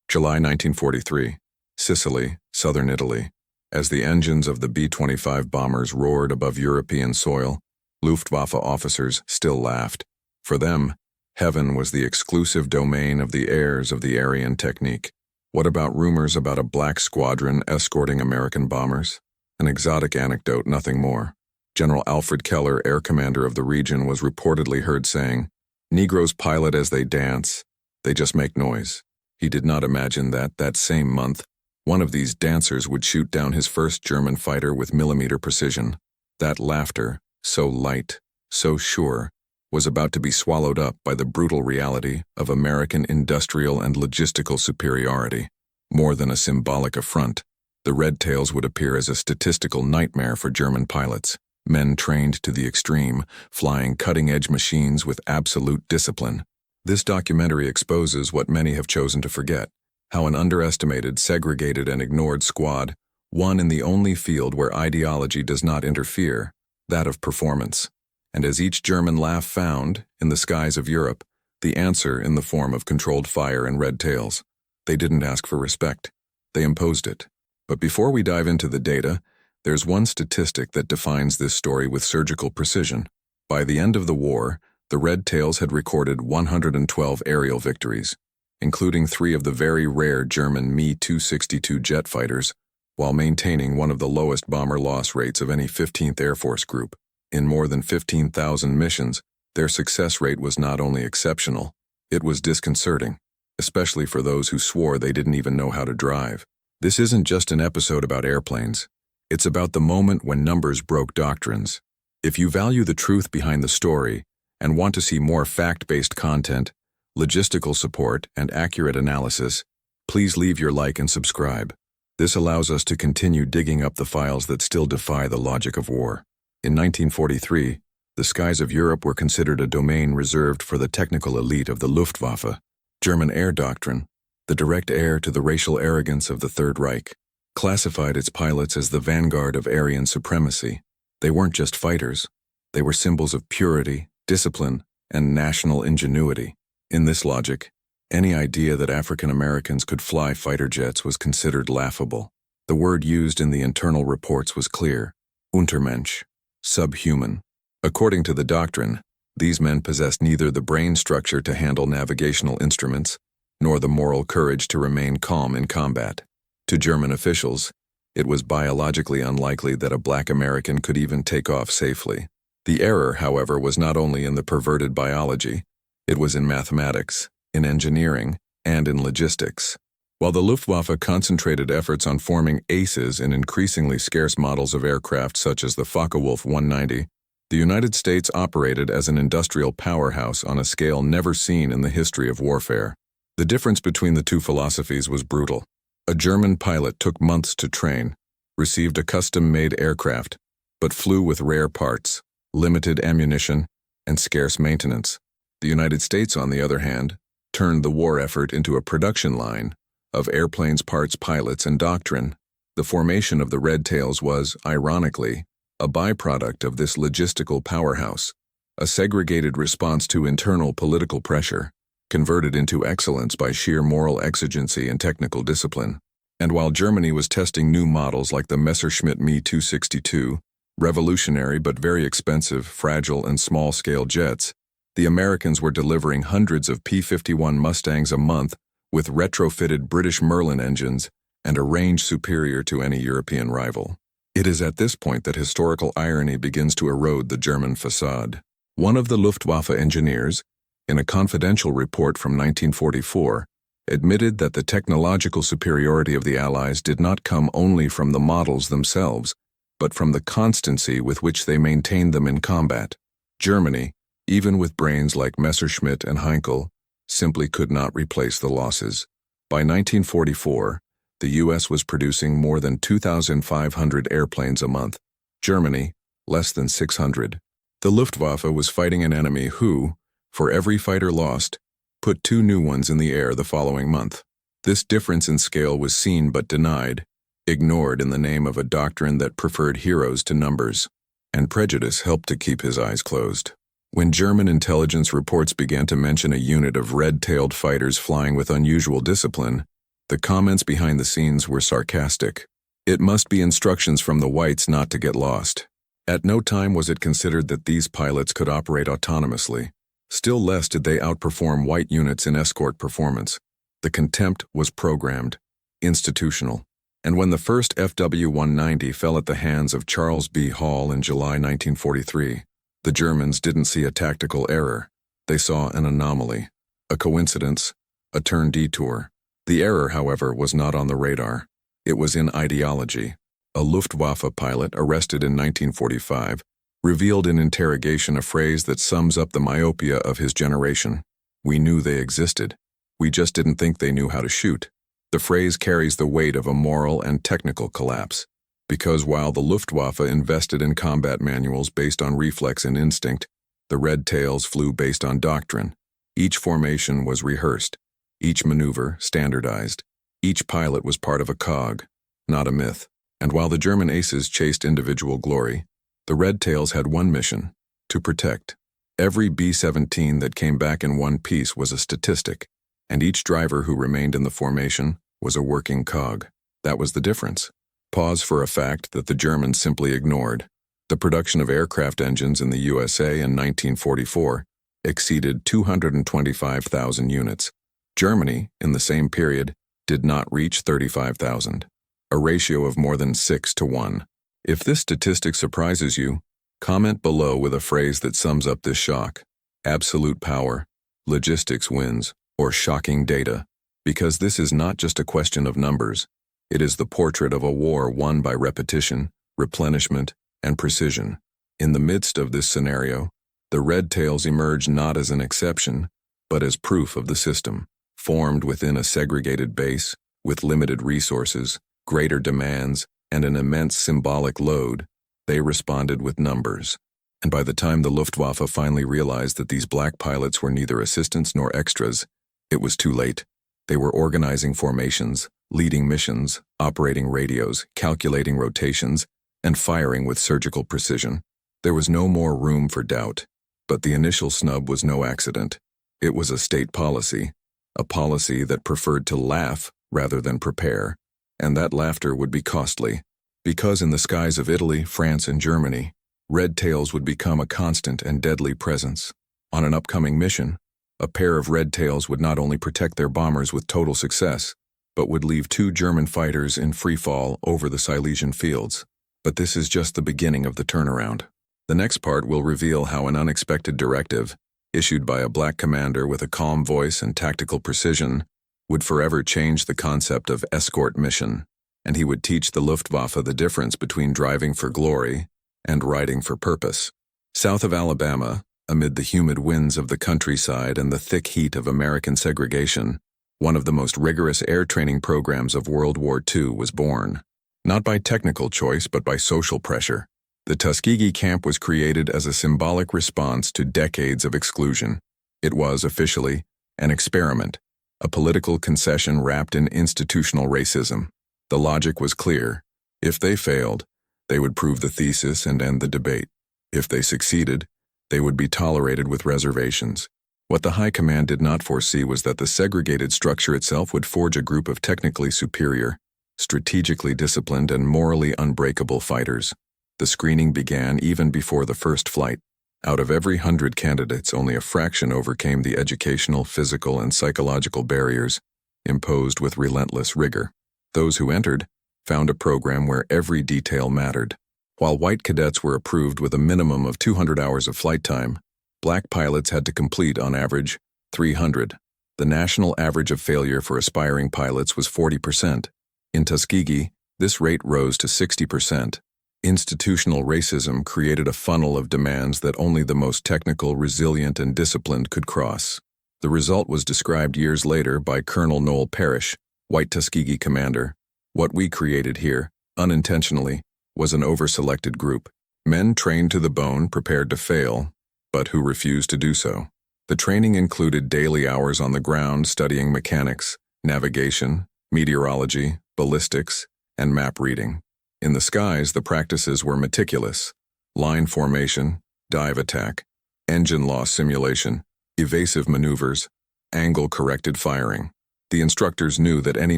July 1943, Sicily, southern Italy. As the engines of the B-25 bombers roared above European soil, Luftwaffe officers still laughed. For them, heaven was the exclusive domain of the heirs of the Aryan technique. What about rumors about a black squadron escorting American bombers? An exotic anecdote, nothing more. General Alfred Keller, air commander of the region, was reportedly heard saying, "Negroes pilot as they dance. They just make noise." He did not imagine that same month, one of these dancers would shoot down his first German fighter with millimeter precision. That laughter, so light, so sure, was about to be swallowed up by the brutal reality of American industrial and logistical superiority. More than a symbolic affront, the Red Tails would appear as a statistical nightmare for German pilots, men trained to the extreme, flying cutting-edge machines with absolute discipline. This documentary exposes what many have chosen to forget, how an underestimated, segregated, and ignored squad won in the only field where ideology does not interfere, that of performance. And as each German laugh found, in the skies of Europe, the answer in the form of controlled fire and red tails. They didn't ask for respect. They imposed it. But before we dive into the data, there's one statistic that defines this story with surgical precision. By the end of the war, the Red Tails had recorded 112 aerial victories, including 3 of the very rare German Me-262 jet fighters, while maintaining one of the lowest bomber loss rates of any 15th Air Force group. In more than 15,000 missions, their success rate was not only exceptional, it was disconcerting, especially for those who swore they didn't even know how to drive. This isn't just an episode about airplanes. It's about the moment when numbers broke doctrines. If you value the truth behind the story and want to see more fact-based content, logistical support, and accurate analysis, please leave your like and subscribe. This allows us to continue digging up the files that still defy the logic of war. In 1943, the skies of Europe were considered a domain reserved for the technical elite of the Luftwaffe. German air doctrine, the direct heir to the racial arrogance of the Third Reich, classified its pilots as the vanguard of Aryan supremacy. They weren't just fighters. They were symbols of purity, discipline, and national ingenuity. In this logic, any idea that African Americans could fly fighter jets was considered laughable. The word used in the internal reports was clear: Untermensch, subhuman. According to the doctrine, these men possessed neither the brain structure to handle navigational instruments, nor the moral courage to remain calm in combat. To German officials, it was biologically unlikely that a black American could even take off safely. The error, however, was not only in the perverted biology, it was in mathematics, in engineering, and in logistics. While the Luftwaffe concentrated efforts on forming aces in increasingly scarce models of aircraft such as the Focke-Wulf 190, the United States operated as an industrial powerhouse on a scale never seen in the history of warfare. The difference between the two philosophies was brutal. A German pilot took months to train, received a custom-made aircraft, but flew with rare parts, limited ammunition, and scarce maintenance. The United States, on the other hand, turned the war effort into a production line of airplanes, parts, pilots, and doctrine. The formation of the Red Tails was, ironically, a byproduct of this logistical powerhouse, a segregated response to internal political pressure, converted into excellence by sheer moral exigency and technical discipline. And while Germany was testing new models like the Messerschmitt Me-262, revolutionary but very expensive, fragile, and small-scale jets, the Americans were delivering hundreds of P-51 Mustangs a month with retrofitted British Merlin engines and a range superior to any European rival. It is at this point that historical irony begins to erode the German facade. One of the Luftwaffe engineers, in a confidential report from 1944, admitted that the technological superiority of the Allies did not come only from the models themselves, but from the constancy with which they maintained them in combat. Germany, even with brains like Messerschmitt and Heinkel, simply could not replace the losses. By 1944, the U.S. was producing more than 2,500 airplanes a month. Germany, less than 600. The Luftwaffe was fighting an enemy who, for every fighter lost, put 2 new ones in the air the following month. This difference in scale was seen but denied, ignored in the name of a doctrine that preferred heroes to numbers, and prejudice helped to keep his eyes closed. When German intelligence reports began to mention a unit of red-tailed fighters flying with unusual discipline, The comments behind the scenes were sarcastic. It must be instructions from the whites not to get lost. At no time was it considered that these pilots could operate autonomously. Still less did they outperform white units in escort performance. The contempt was programmed, institutional. And when the first FW-190 fell at the hands of Charles B. Hall in July 1943, the Germans didn't see a tactical error. They saw an anomaly, a coincidence, a turn detour. The error, however, was not on the radar. It was in ideology. A Luftwaffe pilot arrested in 1945 revealed in interrogation a phrase that sums up the myopia of his generation. We knew they existed. We just didn't think they knew how to shoot. The phrase carries the weight of a moral and technical collapse. Because while the Luftwaffe invested in combat manuals based on reflex and instinct, the red tails flew based on doctrine. Each formation was rehearsed. Each maneuver standardized. Each pilot was part of a cog, not a myth. And while the German aces chased individual glory, the red tails had one mission: to protect. Every B-17 that came back in one piece was a statistic, and each driver who remained in the formation was a working cog. That was the difference. Pause for a fact that the Germans simply ignored. The production of aircraft engines in the USA in 1944 exceeded 225,000 units. Germany, in the same period, did not reach 35,000, a ratio of more than 6 to 1. If this statistic surprises you, comment below with a phrase that sums up this shock: absolute power, logistics wins, or shocking data. Because this is not just a question of numbers. It is the portrait of a war won by repetition, replenishment, and precision. In the midst of this scenario, the red tails emerge not as an exception, but as proof of the system. Formed within a segregated base, with limited resources, greater demands, and an immense symbolic load, they responded with numbers. And by the time the Luftwaffe finally realized that these black pilots were neither assistants nor extras, it was too late. They were organizing formations, leading missions, operating radios, calculating rotations, and firing with surgical precision. There was no more room for doubt. But the initial snub was no accident. It was a state policy, a policy that preferred to laugh rather than prepare, and that laughter would be costly. Because in the skies of Italy, France, and Germany, red tails would become a constant and deadly presence. On an upcoming mission, a pair of red tails would not only protect their bombers with total success, but would leave 2 German fighters in free fall over the Silesian fields. But this is just the beginning of the turnaround. The next part will reveal how an unexpected directive, issued by a black commander with a calm voice and tactical precision, would forever change the concept of escort mission, and he would teach the Luftwaffe the difference between driving for glory and riding for purpose. South of Alabama, amid the humid winds of the countryside and the thick heat of American segregation, one of the most rigorous air training programs of World War II was born. Not by technical choice, but by social pressure. The Tuskegee camp was created as a symbolic response to decades of exclusion. It was, officially, an experiment, a political concession wrapped in institutional racism. The logic was clear. If they failed, they would prove the thesis and end the debate. If they succeeded, they would be tolerated with reservations. What the High Command did not foresee was that the segregated structure itself would forge a group of technically superior, strategically disciplined, and morally unbreakable fighters. The screening began even before the first flight. Out of every 100 candidates, only a fraction overcame the educational, physical, and psychological barriers imposed with relentless rigor. Those who entered found a program where every detail mattered. While white cadets were approved with a minimum of 200 hours of flight time, black pilots had to complete, on average, 300. The national average of failure for aspiring pilots was 40%. In Tuskegee, this rate rose to 60%. Institutional racism created a funnel of demands that only the most technical, resilient, and disciplined could cross. The result was described years later by Colonel Noel Parrish, white Tuskegee commander. What we created here, unintentionally, was an over-selected group. Men trained to the bone, prepared to fail, but who refused to do so. The training included daily hours on the ground studying mechanics, navigation, meteorology, ballistics, and map reading. In the skies, the practices were meticulous: line formation, dive attack, engine loss simulation, evasive maneuvers, angle-corrected firing. The instructors knew that any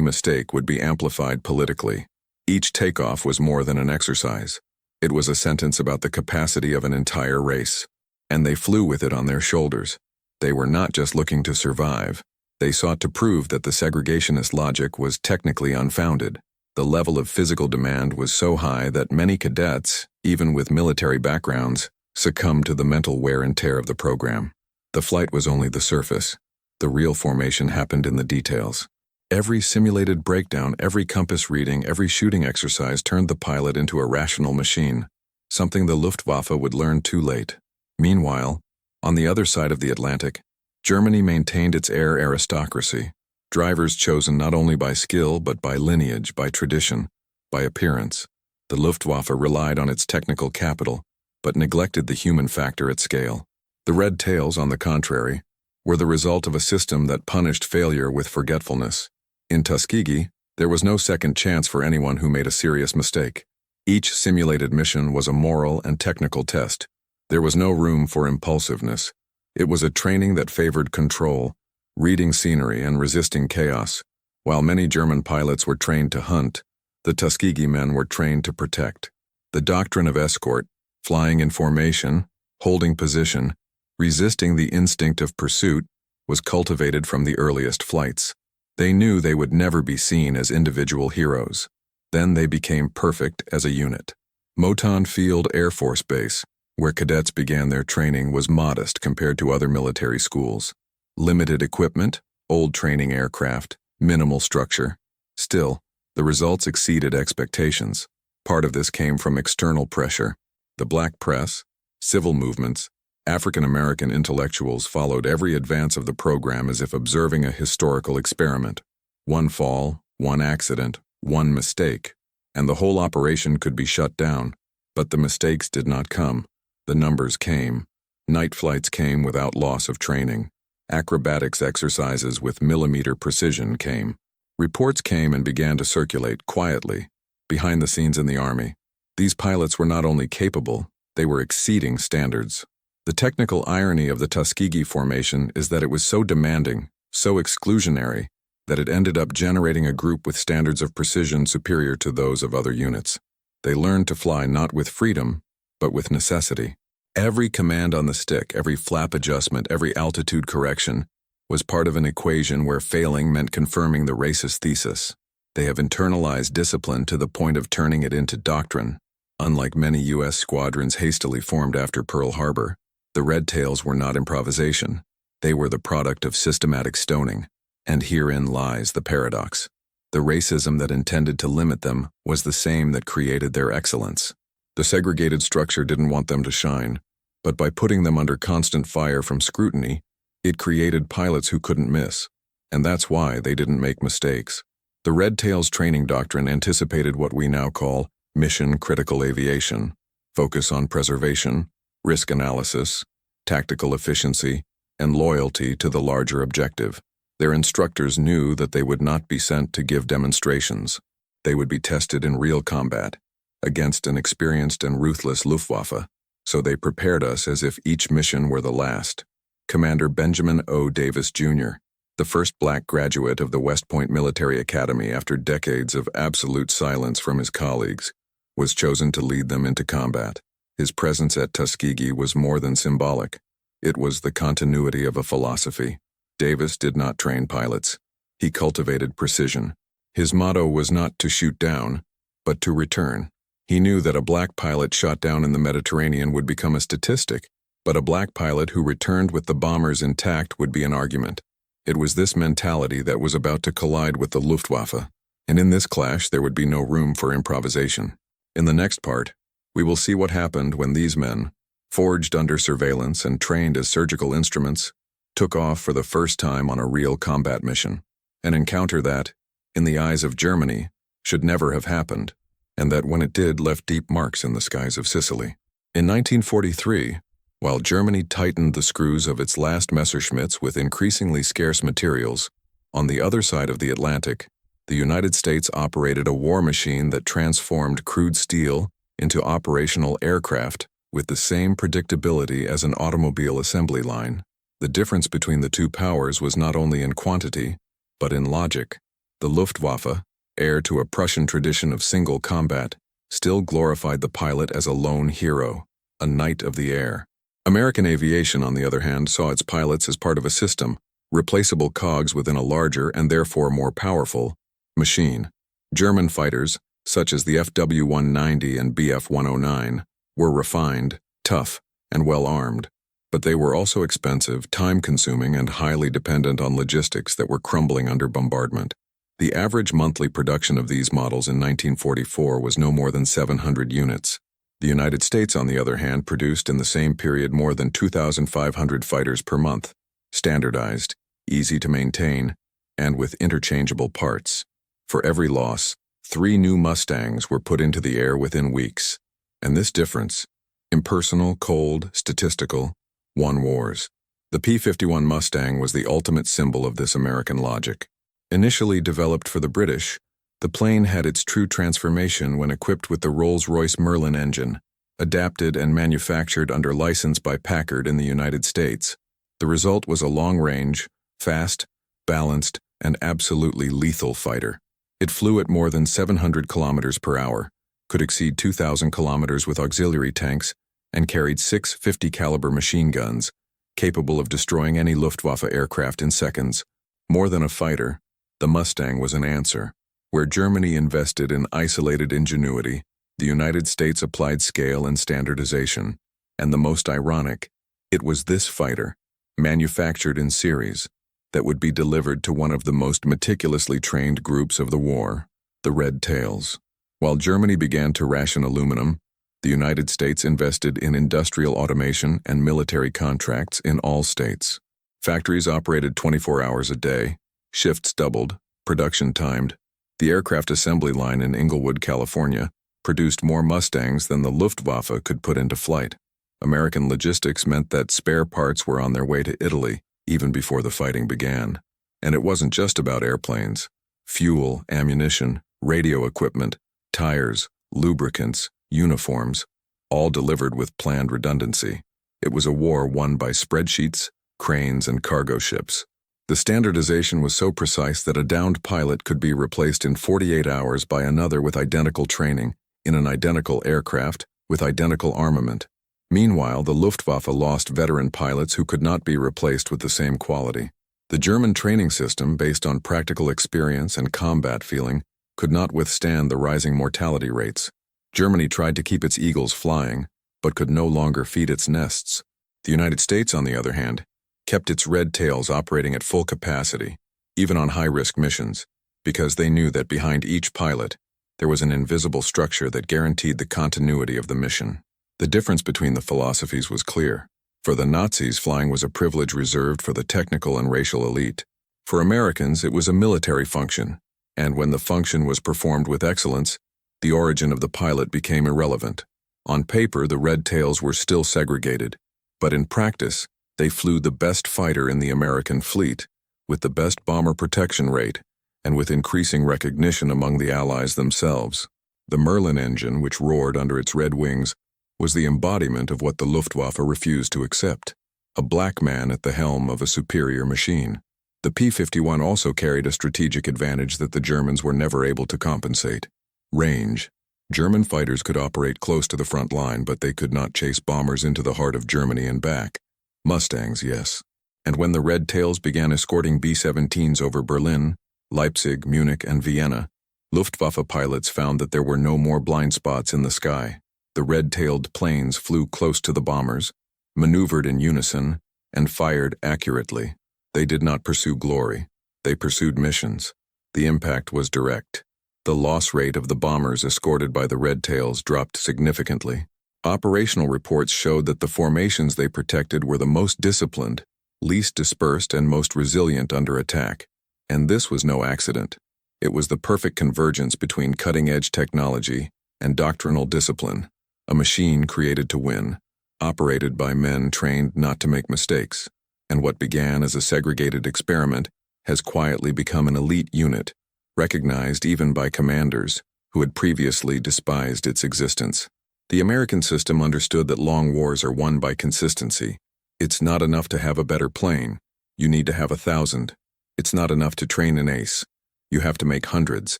mistake would be amplified politically. Each takeoff was more than an exercise. It was a sentence about the capacity of an entire race. And they flew with it on their shoulders. They were not just looking to survive. They sought to prove that the segregationist logic was technically unfounded. The level of physical demand was so high that many cadets, even with military backgrounds, succumbed to the mental wear and tear of the program. The flight was only the surface. The real formation happened in the details. Every simulated breakdown, every compass reading, every shooting exercise turned the pilot into a rational machine, something the Luftwaffe would learn too late. Meanwhile, on the other side of the Atlantic, Germany maintained its air aristocracy. Drivers chosen not only by skill but by lineage, by tradition, by appearance. The Luftwaffe relied on its technical capital, but neglected the human factor at scale. The Red Tails, on the contrary, were the result of a system that punished failure with forgetfulness. In Tuskegee, there was no second chance for anyone who made a serious mistake. Each simulated mission was a moral and technical test. There was no room for impulsiveness. It was a training that favored control, reading scenery and resisting chaos. While many German pilots were trained to hunt, the Tuskegee men were trained to protect. The doctrine of escort, flying in formation, holding position, resisting the instinct of pursuit, was cultivated from the earliest flights. They knew they would never be seen as individual heroes. Then they became perfect as a unit. Moton Field Air Force Base, where cadets began their training, was modest compared to other military schools. Limited equipment, old training aircraft, minimal structure. Still, the results exceeded expectations. Part of this came from external pressure. The black press, civil movements, African American intellectuals followed every advance of the program as if observing a historical experiment. One fall, one accident, one mistake, and the whole operation could be shut down. But the mistakes did not come. The numbers came. Night flights came without loss of training. Acrobatics exercises with millimeter precision came. Reports came and began to circulate quietly, behind the scenes in the Army. These pilots were not only capable, they were exceeding standards. The technical irony of the Tuskegee formation is that it was so demanding, so exclusionary, that it ended up generating a group with standards of precision superior to those of other units. They learned to fly not with freedom, but with necessity. Every command on the stick, every flap adjustment, every altitude correction was part of an equation where failing meant confirming the racist thesis. They have internalized discipline to the point of turning it into doctrine. Unlike many U.S. squadrons hastily formed after Pearl Harbor, the Red Tails were not improvisation. They were the product of systematic stoning. And herein lies the paradox. The racism that intended to limit them was the same that created their excellence. The segregated structure didn't want them to shine, but by putting them under constant fire from scrutiny, it created pilots who couldn't miss. And that's why they didn't make mistakes. The Red Tails training doctrine anticipated what we now call mission-critical aviation, focus on preservation, risk analysis, tactical efficiency, and loyalty to the larger objective. Their instructors knew that they would not be sent to give demonstrations. They would be tested in real combat, against an experienced and ruthless Luftwaffe, so they prepared us as if each mission were the last. Commander Benjamin O. Davis, Jr., the first black graduate of the West Point Military Academy after decades of absolute silence from his colleagues, was chosen to lead them into combat. His presence at Tuskegee was more than symbolic. It was the continuity of a philosophy. Davis did not train pilots. He cultivated precision. His motto was not to shoot down, but to return. He knew that a black pilot shot down in the Mediterranean would become a statistic, but a black pilot who returned with the bombers intact would be an argument. It was this mentality that was about to collide with the Luftwaffe, and in this clash there would be no room for improvisation. In the next part, we will see what happened when these men, forged under surveillance and trained as surgical instruments, took off for the first time on a real combat mission, an encounter that, in the eyes of Germany, should never have happened, and that when it did left deep marks in the skies of Sicily. In 1943, while Germany tightened the screws of its last Messerschmitts with increasingly scarce materials, on the other side of the Atlantic, the United States operated a war machine that transformed crude steel into operational aircraft with the same predictability as an automobile assembly line. The difference between the two powers was not only in quantity, But in logic, the Luftwaffe, heir to a Prussian tradition of single combat, still glorified the pilot as a lone hero, a knight of the air. American aviation, on the other hand, saw its pilots as part of a system, replaceable cogs within a larger and therefore more powerful machine. German fighters, such as the FW-190 and Bf-109, were refined, tough, and well-armed, but they were also expensive, time-consuming, and highly dependent on logistics that were crumbling under bombardment. The average monthly production of these models in 1944 was no more than 700 units. The United States, on the other hand, produced in the same period more than 2,500 fighters per month, standardized, easy to maintain, and with interchangeable parts. For every loss, 3 new Mustangs were put into the air within weeks. And this difference, impersonal, cold, statistical, won wars. The P-51 Mustang was the ultimate symbol of this American logic. Initially developed for the British, the plane had its true transformation when equipped with the Rolls-Royce Merlin engine, adapted and manufactured under license by Packard in the United States. The result was a long-range, fast, balanced, and absolutely lethal fighter. It flew at more than 700 kilometers per hour, could exceed 2,000 kilometers with auxiliary tanks, and carried 6 50-caliber machine guns, capable of destroying any Luftwaffe aircraft in seconds. More than a fighter, the Mustang was an answer. Where Germany invested in isolated ingenuity, the United States applied scale and standardization. And the most ironic, it was this fighter, manufactured in series, that would be delivered to one of the most meticulously trained groups of the war, the Red Tails. While Germany began to ration aluminum, the United States invested in industrial automation and military contracts in all states. Factories operated 24 hours a day, shifts doubled, production timed. The aircraft assembly line in Inglewood, California, produced more Mustangs than the Luftwaffe could put into flight. American logistics meant that spare parts were on their way to Italy even before the fighting began. And it wasn't just about airplanes. Fuel, ammunition, radio equipment, tires, lubricants, uniforms, all delivered with planned redundancy. It was a war won by spreadsheets, cranes, and cargo ships. The standardization was so precise that a downed pilot could be replaced in 48 hours by another with identical training, in an identical aircraft, with identical armament. Meanwhile, the Luftwaffe lost veteran pilots who could not be replaced with the same quality. The German training system, based on practical experience and combat feeling, could not withstand the rising mortality rates. Germany tried to keep its eagles flying, but could no longer feed its nests. The United States, on the other hand, kept its red tails operating at full capacity, even on high-risk missions, because they knew that behind each pilot, there was an invisible structure that guaranteed the continuity of the mission. The difference between the philosophies was clear. For the Nazis, flying was a privilege reserved for the technical and racial elite. For Americans, it was a military function, and when the function was performed with excellence, the origin of the pilot became irrelevant. On paper, the red tails were still segregated, but in practice, they flew the best fighter in the American fleet, with the best bomber protection rate, and with increasing recognition among the Allies themselves. The Merlin engine, which roared under its red wings, was the embodiment of what the Luftwaffe refused to accept: a black man at the helm of a superior machine. The P-51 also carried a strategic advantage that the Germans were never able to compensate: range. German fighters could operate close to the front line, but they could not chase bombers into the heart of Germany and back. Mustangs, yes. And when the Red Tails began escorting B-17s over Berlin, Leipzig, Munich, and Vienna, Luftwaffe pilots found that there were no more blind spots in the sky. The red-tailed planes flew close to the bombers, maneuvered in unison, and fired accurately. They did not pursue glory. They pursued missions. The impact was direct. The loss rate of the bombers escorted by the red tails dropped significantly. Operational reports showed that the formations they protected were the most disciplined, least dispersed, and most resilient under attack. And this was no accident. It was the perfect convergence between cutting-edge technology and doctrinal discipline, a machine created to win, operated by men trained not to make mistakes, and what began as a segregated experiment has quietly become an elite unit, recognized even by commanders who had previously despised its existence. The American system understood that long wars are won by consistency. It's not enough to have a better plane. You need to have 1,000. It's not enough to train an ace. You have to make hundreds.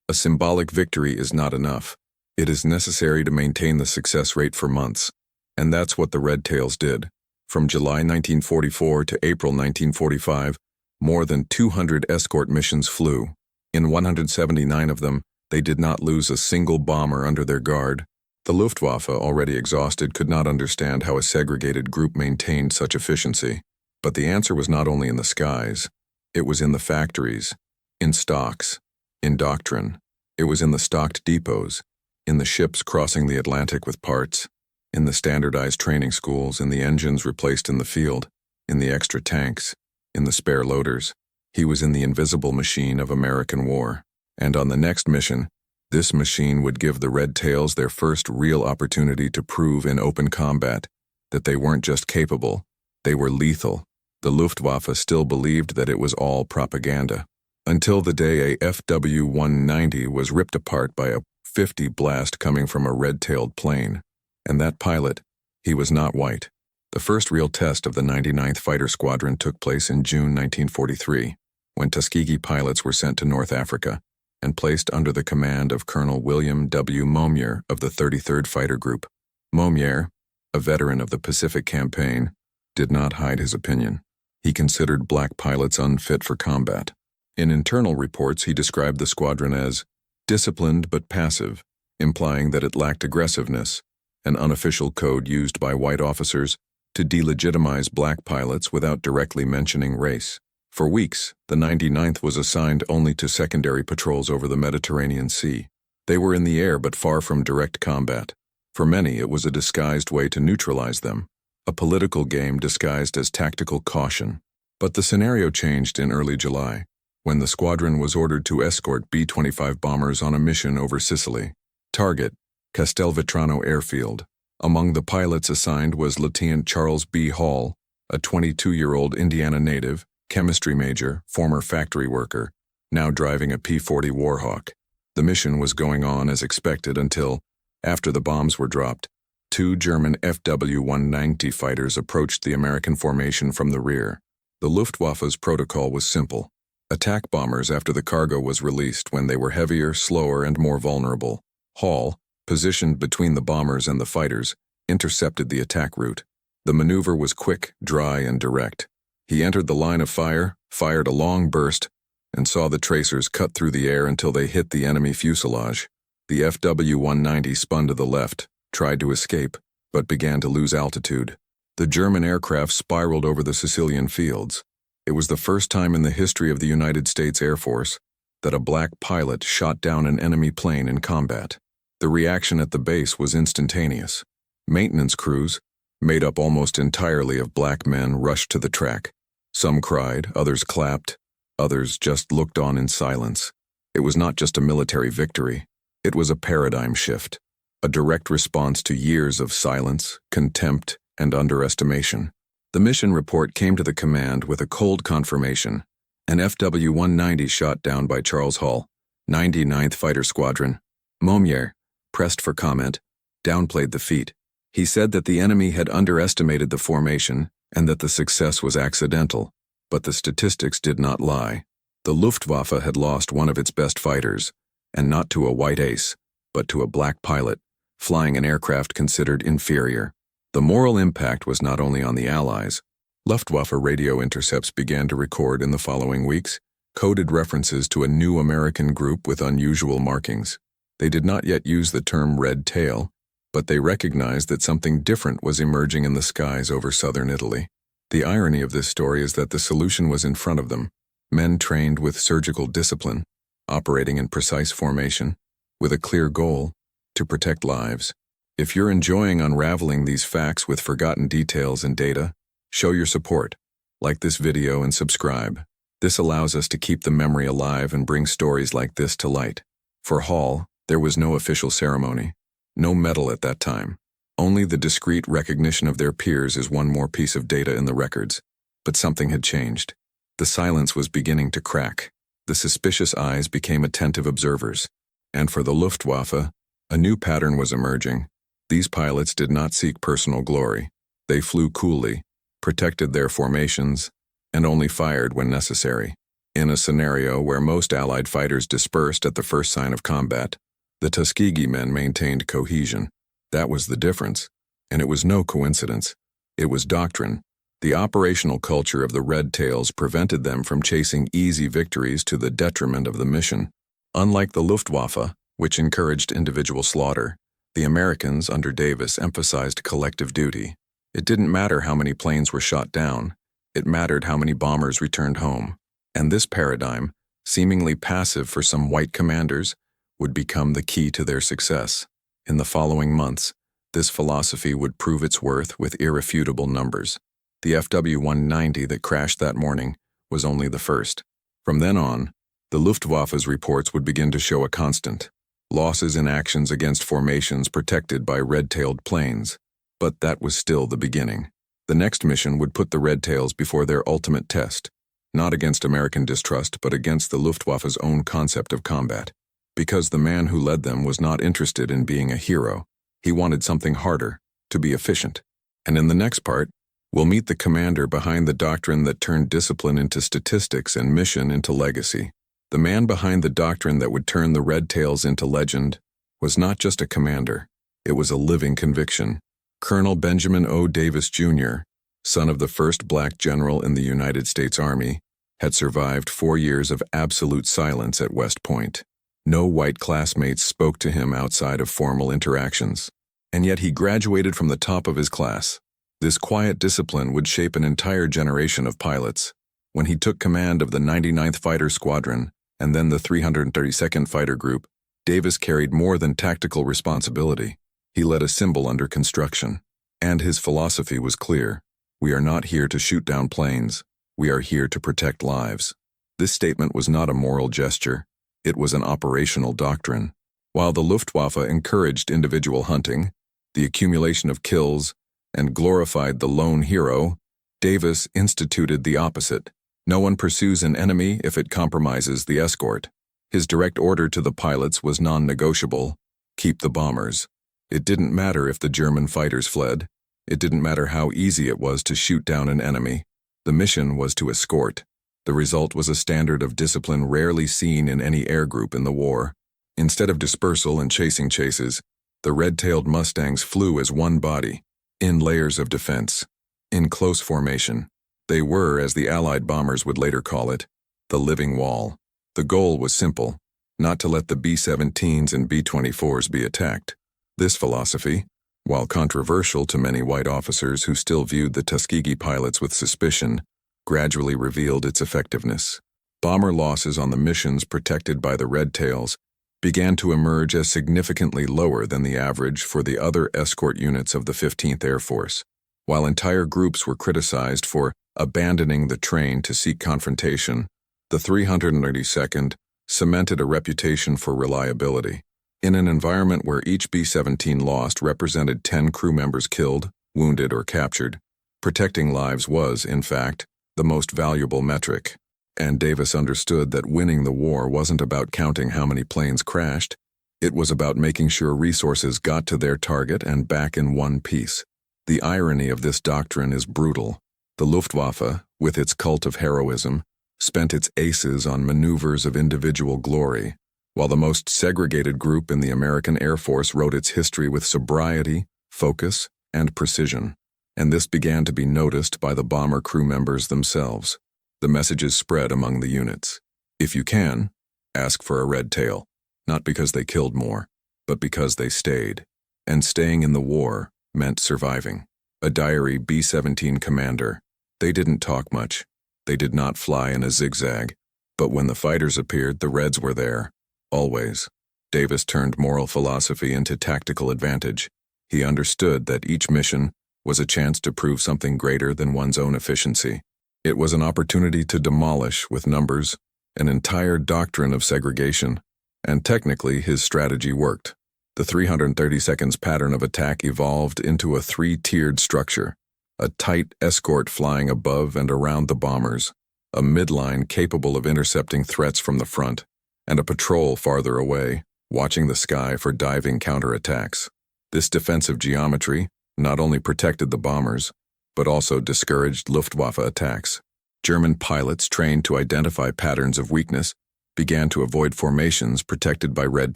A symbolic victory is not enough. It is necessary to maintain the success rate for months. And that's what the Red Tails did. From July 1944 to April 1945, more than 200 escort missions flew. In 179 of them, they did not lose a single bomber under their guard. The Luftwaffe, already exhausted, could not understand how a segregated group maintained such efficiency. But the answer was not only in the skies. It was in the factories, in stocks, in doctrine. It was in the stocked depots, in the ships crossing the Atlantic with parts, in the standardized training schools, in the engines replaced in the field, in the extra tanks, in the spare loaders. He was in the invisible machine of American war. And on the next mission, this machine would give the Red Tails their first real opportunity to prove in open combat that they weren't just capable, they were lethal. The Luftwaffe still believed that it was all propaganda, until the day a FW-190 was ripped apart by a 50 blast coming from a red-tailed plane. And that pilot, he was not white. The first real test of the 99th Fighter Squadron took place in June 1943, when Tuskegee pilots were sent to North Africa and placed under the command of Colonel William W. Momier of the 33rd Fighter Group. Momier, a veteran of the Pacific Campaign, did not hide his opinion. He considered black pilots unfit for combat. In internal reports, he described the squadron as disciplined but passive, implying that it lacked aggressiveness, an unofficial code used by white officers to delegitimize black pilots without directly mentioning race. For weeks, the 99th was assigned only to secondary patrols over the Mediterranean Sea. They were in the air but far from direct combat. For many, it was a disguised way to neutralize them, a political game disguised as tactical caution. But the scenario changed in early July, when the squadron was ordered to escort B-25 bombers on a mission over Sicily. Target: Castelvetrano Airfield. Among the pilots assigned was Lieutenant Charles B. Hall, a 22-year-old Indiana native, chemistry major, former factory worker, now driving a P-40 Warhawk. The mission was going on as expected until, after the bombs were dropped, two German FW-190 fighters approached the American formation from the rear. The Luftwaffe's protocol was simple: attack bombers after the cargo was released when they were heavier, slower, and more vulnerable. Hall, positioned between the bombers and the fighters, intercepted the attack route. The maneuver was quick, dry, and direct. He entered the line of fire, fired a long burst, and saw the tracers cut through the air until they hit the enemy fuselage. The FW-190 spun to the left, tried to escape, but began to lose altitude. The German aircraft spiraled over the Sicilian fields. It was the first time in the history of the United States Air Force that a black pilot shot down an enemy plane in combat. The reaction at the base was instantaneous. Maintenance crews, made up almost entirely of black men, rushed to the track. Some cried, others clapped, others just looked on in silence. It was not just a military victory. It was a paradigm shift, a direct response to years of silence, contempt, and underestimation. The mission report came to the command with a cold confirmation: an FW-190 shot down by Charles Hall, 99th Fighter Squadron. Momier, pressed for comment, downplayed the feat. He said that the enemy had underestimated the formation and that the success was accidental, but the statistics did not lie. The Luftwaffe had lost one of its best fighters, and not to a white ace, but to a black pilot, flying an aircraft considered inferior. The moral impact was not only on the Allies. Luftwaffe radio intercepts began to record in the following weeks coded references to a new American group with unusual markings. They did not yet use the term red tail, but they recognized that something different was emerging in the skies over southern Italy. The irony of this story is that the solution was in front of them: men trained with surgical discipline, operating in precise formation, with a clear goal: to protect lives. If you're enjoying unraveling these facts with forgotten details and data, show your support. Like this video and subscribe. This allows us to keep the memory alive and bring stories like this to light. For Hall, there was no official ceremony, no medal at that time. Only the discreet recognition of their peers as one more piece of data in the records. But something had changed. The silence was beginning to crack. The suspicious eyes became attentive observers. And for the Luftwaffe, a new pattern was emerging. These pilots did not seek personal glory. They flew coolly, protected their formations, and only fired when necessary. In a scenario where most Allied fighters dispersed at the first sign of combat, the Tuskegee men maintained cohesion. That was the difference. And it was no coincidence. It was doctrine. The operational culture of the Red Tails prevented them from chasing easy victories to the detriment of the mission. Unlike the Luftwaffe, which encouraged individual slaughter, the Americans under Davis emphasized collective duty. It didn't matter how many planes were shot down. It mattered how many bombers returned home. And this paradigm, seemingly passive for some white commanders, would become the key to their success. In the following months, this philosophy would prove its worth with irrefutable numbers. The FW-190 that crashed that morning was only the first. From then on, the Luftwaffe's reports would begin to show a constant: losses in actions against formations protected by red-tailed planes. But that was still the beginning. The next mission would put the Red Tails before their ultimate test, not against American distrust but against the Luftwaffe's own concept of combat. Because the man who led them was not interested in being a hero. He wanted something harder, to be efficient. And in the next part, we'll meet the commander behind the doctrine that turned discipline into statistics and mission into legacy. The man behind the doctrine that would turn the Red Tails into legend was not just a commander, it was a living conviction. Colonel Benjamin O. Davis, Jr., son of the first black general in the United States Army, had survived 4 years of absolute silence at West Point. No white classmates spoke to him outside of formal interactions. And yet he graduated from the top of his class. This quiet discipline would shape an entire generation of pilots. When he took command of the 99th Fighter Squadron and then the 332nd Fighter Group, Davis carried more than tactical responsibility. He led a symbol under construction. And his philosophy was clear: we are not here to shoot down planes. We are here to protect lives. This statement was not a moral gesture. It was an operational doctrine. While the Luftwaffe encouraged individual hunting, the accumulation of kills, and glorified the lone hero, Davis instituted the opposite. No one pursues an enemy if it compromises the escort. His direct order to the pilots was non-negotiable: keep the bombers. It didn't matter if the German fighters fled. It didn't matter how easy it was to shoot down an enemy. The mission was to escort. The result was a standard of discipline rarely seen in any air group in the war. Instead of dispersal and chasing chases, the red-tailed Mustangs flew as one body, in layers of defense, in close formation. They were, as the Allied bombers would later call it, the living wall. The goal was simple: not to let the B-17s and B-24s be attacked. This philosophy, while controversial to many white officers who still viewed the Tuskegee pilots with suspicion, gradually revealed its effectiveness. Bomber losses on the missions protected by the Red Tails began to emerge as significantly lower than the average for the other escort units of the 15th Air Force. While entire groups were criticized for abandoning the train to seek confrontation, the 332nd cemented a reputation for reliability. In an environment where each B-17 lost represented 10 crew members killed, wounded, or captured, protecting lives was, in fact, the most valuable metric. And Davis understood that winning the war wasn't about counting how many planes crashed. It was about making sure resources got to their target and back in one piece. The irony of this doctrine is brutal. The Luftwaffe, with its cult of heroism, spent its aces on maneuvers of individual glory, while the most segregated group in the American Air Force wrote its history with sobriety, focus, and precision. And this began to be noticed by the bomber crew members themselves. The messages spread among the units: if you can, ask for a red tail, not because they killed more, but because they stayed. And staying in the war meant surviving. A diary B-17 commander: they didn't talk much. They did not fly in a zigzag. But when the fighters appeared, the Reds were there. Always. Davis turned moral philosophy into tactical advantage. He understood that each mission was a chance to prove something greater than one's own efficiency. It was an opportunity to demolish, with numbers, an entire doctrine of segregation. And technically, his strategy worked. The 332nd's pattern of attack evolved into a 3-tiered structure: a tight escort flying above and around the bombers, a midline capable of intercepting threats from the front, and a patrol farther away, watching the sky for diving counterattacks. This defensive geometry not only protected the bombers, but also discouraged Luftwaffe attacks. German pilots, trained to identify patterns of weakness, began to avoid formations protected by red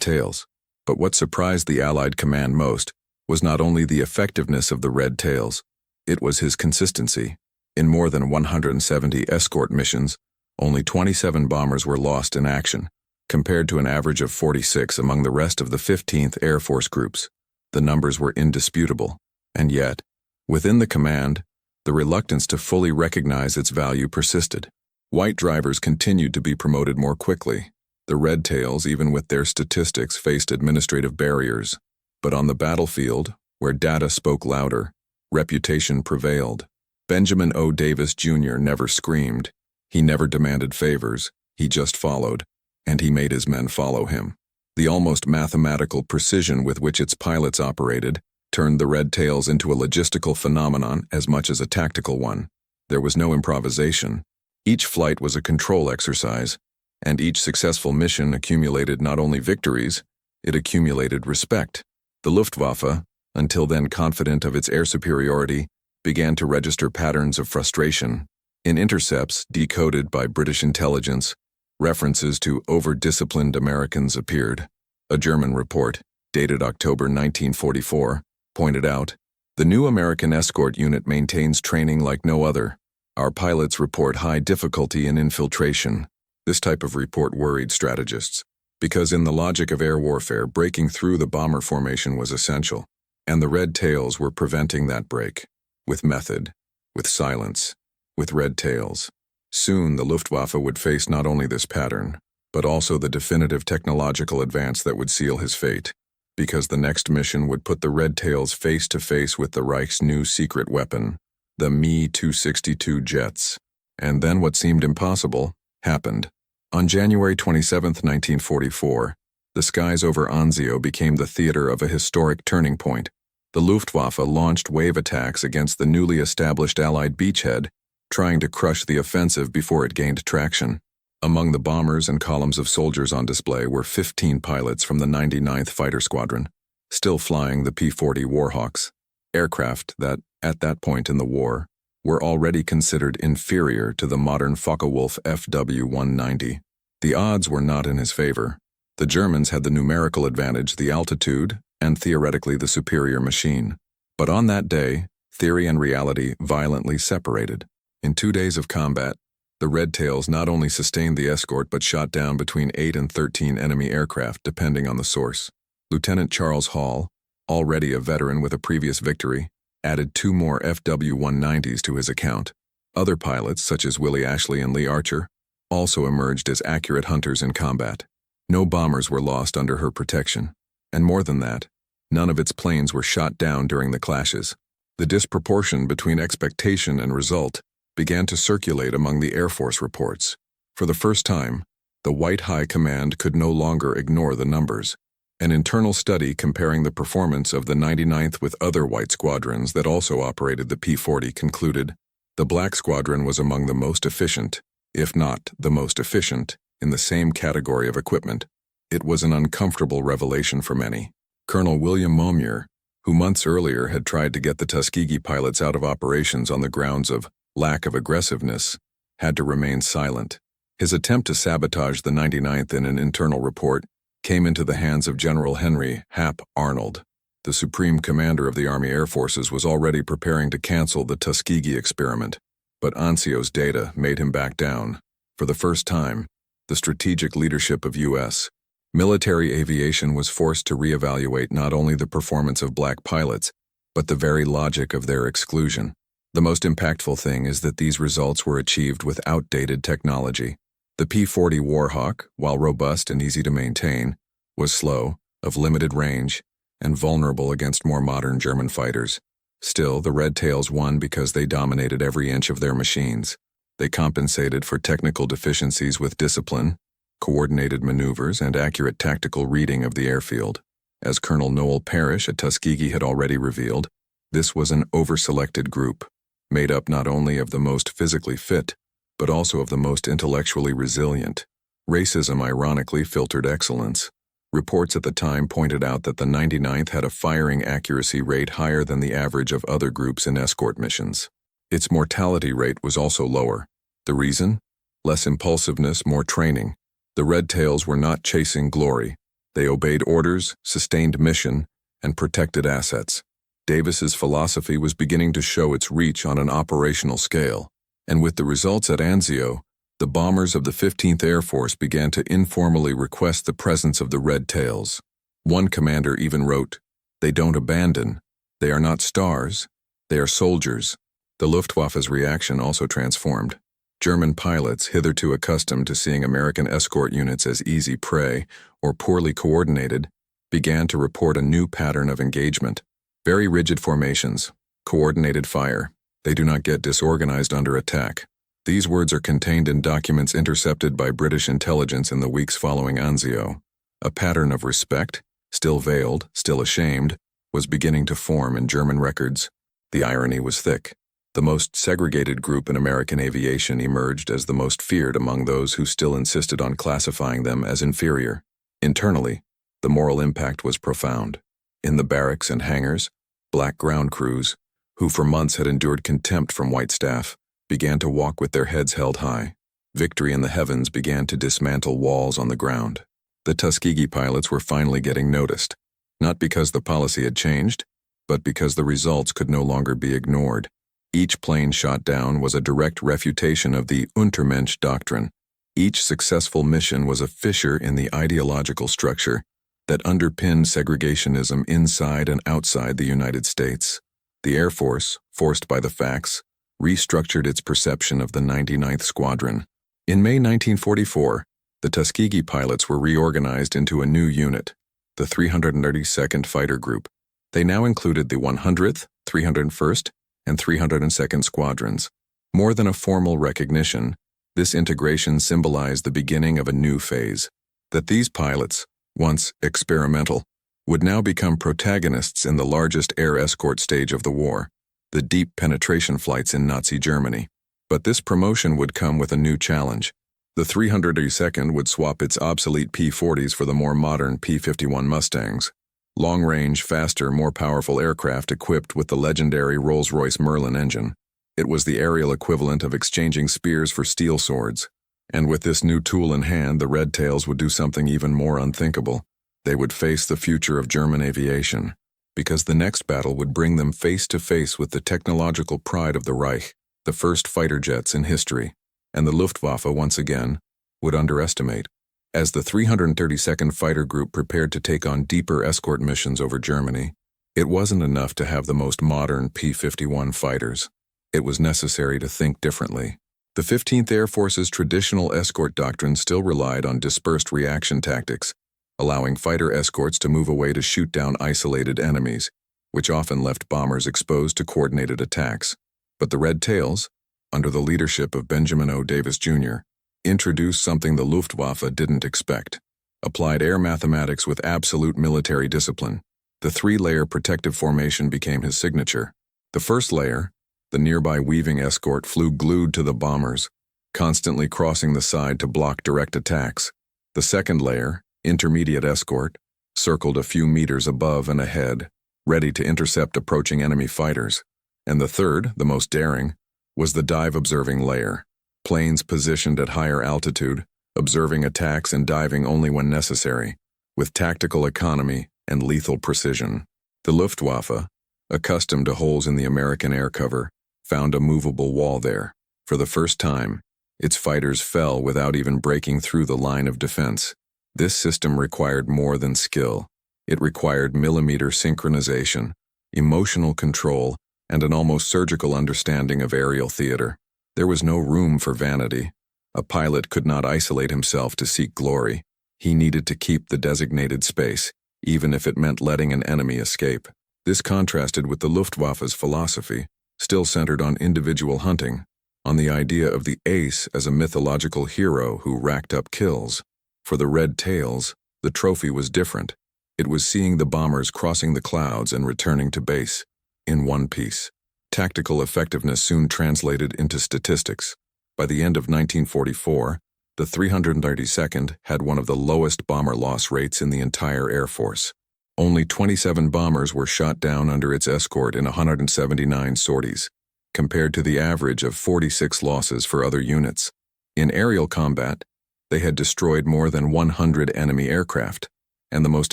tails. But what surprised the Allied command most was not only the effectiveness of the red tails, it was his consistency. In more than 170 escort missions, only 27 bombers were lost in action, compared to an average of 46 among the rest of the 15th Air Force groups. The numbers were indisputable, and yet, within the command, the reluctance to fully recognize its value persisted. White drivers continued to be promoted more quickly. The red tails, even with their statistics, faced administrative barriers. But on the battlefield, where data spoke louder, reputation prevailed. Benjamin O. Davis Jr. never screamed. He never demanded favors. He just followed, and he made his men follow him. The almost mathematical precision with which its pilots operated turned the red tails into a logistical phenomenon as much as a tactical one. There was no improvisation. Each flight was a control exercise, and each successful mission accumulated not only victories, it accumulated respect. The Luftwaffe, until then confident of its air superiority, began to register patterns of frustration. In intercepts decoded by British intelligence, references to over-disciplined Americans appeared. A German report, dated October 1944, pointed out, "The new American escort unit maintains training like no other. Our pilots report high difficulty in infiltration." This type of report worried strategists, because in the logic of air warfare, breaking through the bomber formation was essential, and the red tails were preventing that break. With method, with silence, with red tails. Soon the Luftwaffe would face not only this pattern, but also the definitive technological advance that would seal his fate, because the next mission would put the red tails face to face with the Reich's new secret weapon, the Me-262 jets. And then what seemed impossible happened. On January 27, 1944, the skies over Anzio became the theater of a historic turning point. The Luftwaffe launched wave attacks against the newly established Allied beachhead, trying to crush the offensive before it gained traction. Among the bombers and columns of soldiers on display were 15 pilots from the 99th Fighter Squadron, still flying the P-40 Warhawks, aircraft that, at that point in the war, were already considered inferior to the modern Focke-Wulf FW-190. The odds were not in his favor. The Germans had the numerical advantage, the altitude, and theoretically the superior machine. But on that day, theory and reality violently separated. In 2 days of combat, the Red Tails not only sustained the escort but shot down between 8 and 13 enemy aircraft, depending on the source. Lieutenant Charles Hall, already a veteran with a previous victory, added 2 more FW-190s to his account. Other pilots, such as Willie Ashley and Lee Archer, also emerged as accurate hunters in combat. No bombers were lost under her protection, and more than that, none of its planes were shot down during the clashes. The disproportion between expectation and result began to circulate among the Air Force reports. For the first time, the White High Command could no longer ignore the numbers. An internal study comparing the performance of the 99th with other white squadrons that also operated the P-40 concluded the Black Squadron was among the most efficient, if not the most efficient, in the same category of equipment. It was an uncomfortable revelation for many. Colonel William Momure, who months earlier had tried to get the Tuskegee pilots out of operations on the grounds of lack of aggressiveness, had to remain silent. His attempt to sabotage the 99th in an internal report came into the hands of General Henry Hap Arnold. The Supreme Commander of the Army Air Forces was already preparing to cancel the Tuskegee experiment, but Anzio's data made him back down. For the first time, the strategic leadership of U.S. military aviation was forced to reevaluate not only the performance of black pilots, but the very logic of their exclusion. The most impactful thing is that these results were achieved with outdated technology. The P-40 Warhawk, while robust and easy to maintain, was slow, of limited range, and vulnerable against more modern German fighters. Still, the Red Tails won because they dominated every inch of their machines. They compensated for technical deficiencies with discipline, coordinated maneuvers, and accurate tactical reading of the airfield. As Colonel Noel Parrish at Tuskegee had already revealed, this was an over-selected group, made up not only of the most physically fit, but also of the most intellectually resilient. Racism ironically filtered excellence. Reports at the time pointed out that the 99th had a firing accuracy rate higher than the average of other groups in escort missions. Its mortality rate was also lower, The reason? Less impulsiveness, more training. The Red Tails were not chasing glory. They obeyed orders, sustained mission, and protected assets. Davis's philosophy was beginning to show its reach on an operational scale, and with the results at Anzio, the bombers of the 15th Air Force began to informally request the presence of the Red Tails. One commander even wrote, "They don't abandon. They are not stars. They are soldiers." The Luftwaffe's reaction also transformed. German pilots, hitherto accustomed to seeing American escort units as easy prey or poorly coordinated, began to report a new pattern of engagement. Very rigid formations, coordinated fire. They do not get disorganized under attack. These words are contained in documents intercepted by British intelligence in the weeks following Anzio. A pattern of respect, still veiled, still ashamed, was beginning to form in German records. The irony was thick. The most segregated group in American aviation emerged as the most feared among those who still insisted on classifying them as inferior. Internally, the moral impact was profound. In the barracks and hangars, black ground crews, who for months had endured contempt from white staff, began to walk with their heads held high. Victory in the heavens began to dismantle walls on the ground. The Tuskegee pilots were finally getting noticed, not because the policy had changed, but because the results could no longer be ignored. Each plane shot down was a direct refutation of the Untermensch doctrine. Each successful mission was a fissure in the ideological structure that underpinned segregationism inside and outside the United States. The Air Force, forced by the facts, restructured its perception of the 99th Squadron. In May 1944, the Tuskegee pilots were reorganized into a new unit, the 332nd Fighter Group. They now included the 100th, 301st, and 302nd Squadrons. More than a formal recognition, this integration symbolized the beginning of a new phase. That these pilots, once experimental, would now become protagonists in the largest air escort stage of the war, the deep penetration flights in Nazi Germany. But this promotion would come with a new challenge. The 332nd would swap its obsolete P-40s for the more modern P-51 Mustangs, long-range, faster, more powerful aircraft equipped with the legendary Rolls-Royce Merlin engine. It was the aerial equivalent of exchanging spears for steel swords. And with this new tool in hand, the Red Tails would do something even more unthinkable. They would face the future of German aviation, because the next battle would bring them face to face with the technological pride of the Reich, the first fighter jets in history, and the Luftwaffe once again would underestimate. As the 332nd Fighter Group prepared to take on deeper escort missions over Germany, it wasn't enough to have the most modern P-51 fighters. It was necessary to think differently. The 15th Air Force's traditional escort doctrine still relied on dispersed reaction tactics, allowing fighter escorts to move away to shoot down isolated enemies, which often left bombers exposed to coordinated attacks. But the Red Tails, under the leadership of Benjamin O. Davis, Jr., introduced something the Luftwaffe didn't expect: applied air mathematics with absolute military discipline. The three-layer protective formation became his signature. The first layer, the nearby weaving escort, flew glued to the bombers, constantly crossing the side to block direct attacks. The second layer, intermediate escort, circled a few meters above and ahead, ready to intercept approaching enemy fighters. And the third, the most daring, was the dive-observing layer, planes positioned at higher altitude, observing attacks and diving only when necessary, with tactical economy and lethal precision. The Luftwaffe, accustomed to holes in the American air cover, found a movable wall there. For the first time, its fighters fell without even breaking through the line of defense. This system required more than skill. It required millimeter synchronization, emotional control, and an almost surgical understanding of aerial theater. There was no room for vanity. A pilot could not isolate himself to seek glory. He needed to keep the designated space, even if it meant letting an enemy escape. This contrasted with the Luftwaffe's philosophy, still centered on individual hunting, on the idea of the ace as a mythological hero who racked up kills. For the Red Tails, the trophy was different. It was seeing the bombers crossing the clouds and returning to base, in one piece. Tactical effectiveness soon translated into statistics. By the end of 1944, the 332nd had one of the lowest bomber loss rates in the entire Air Force. Only 27 bombers were shot down under its escort in 179 sorties. compared to the average of 46 losses for other units. In aerial combat, they had destroyed more than 100 enemy aircraft, and the most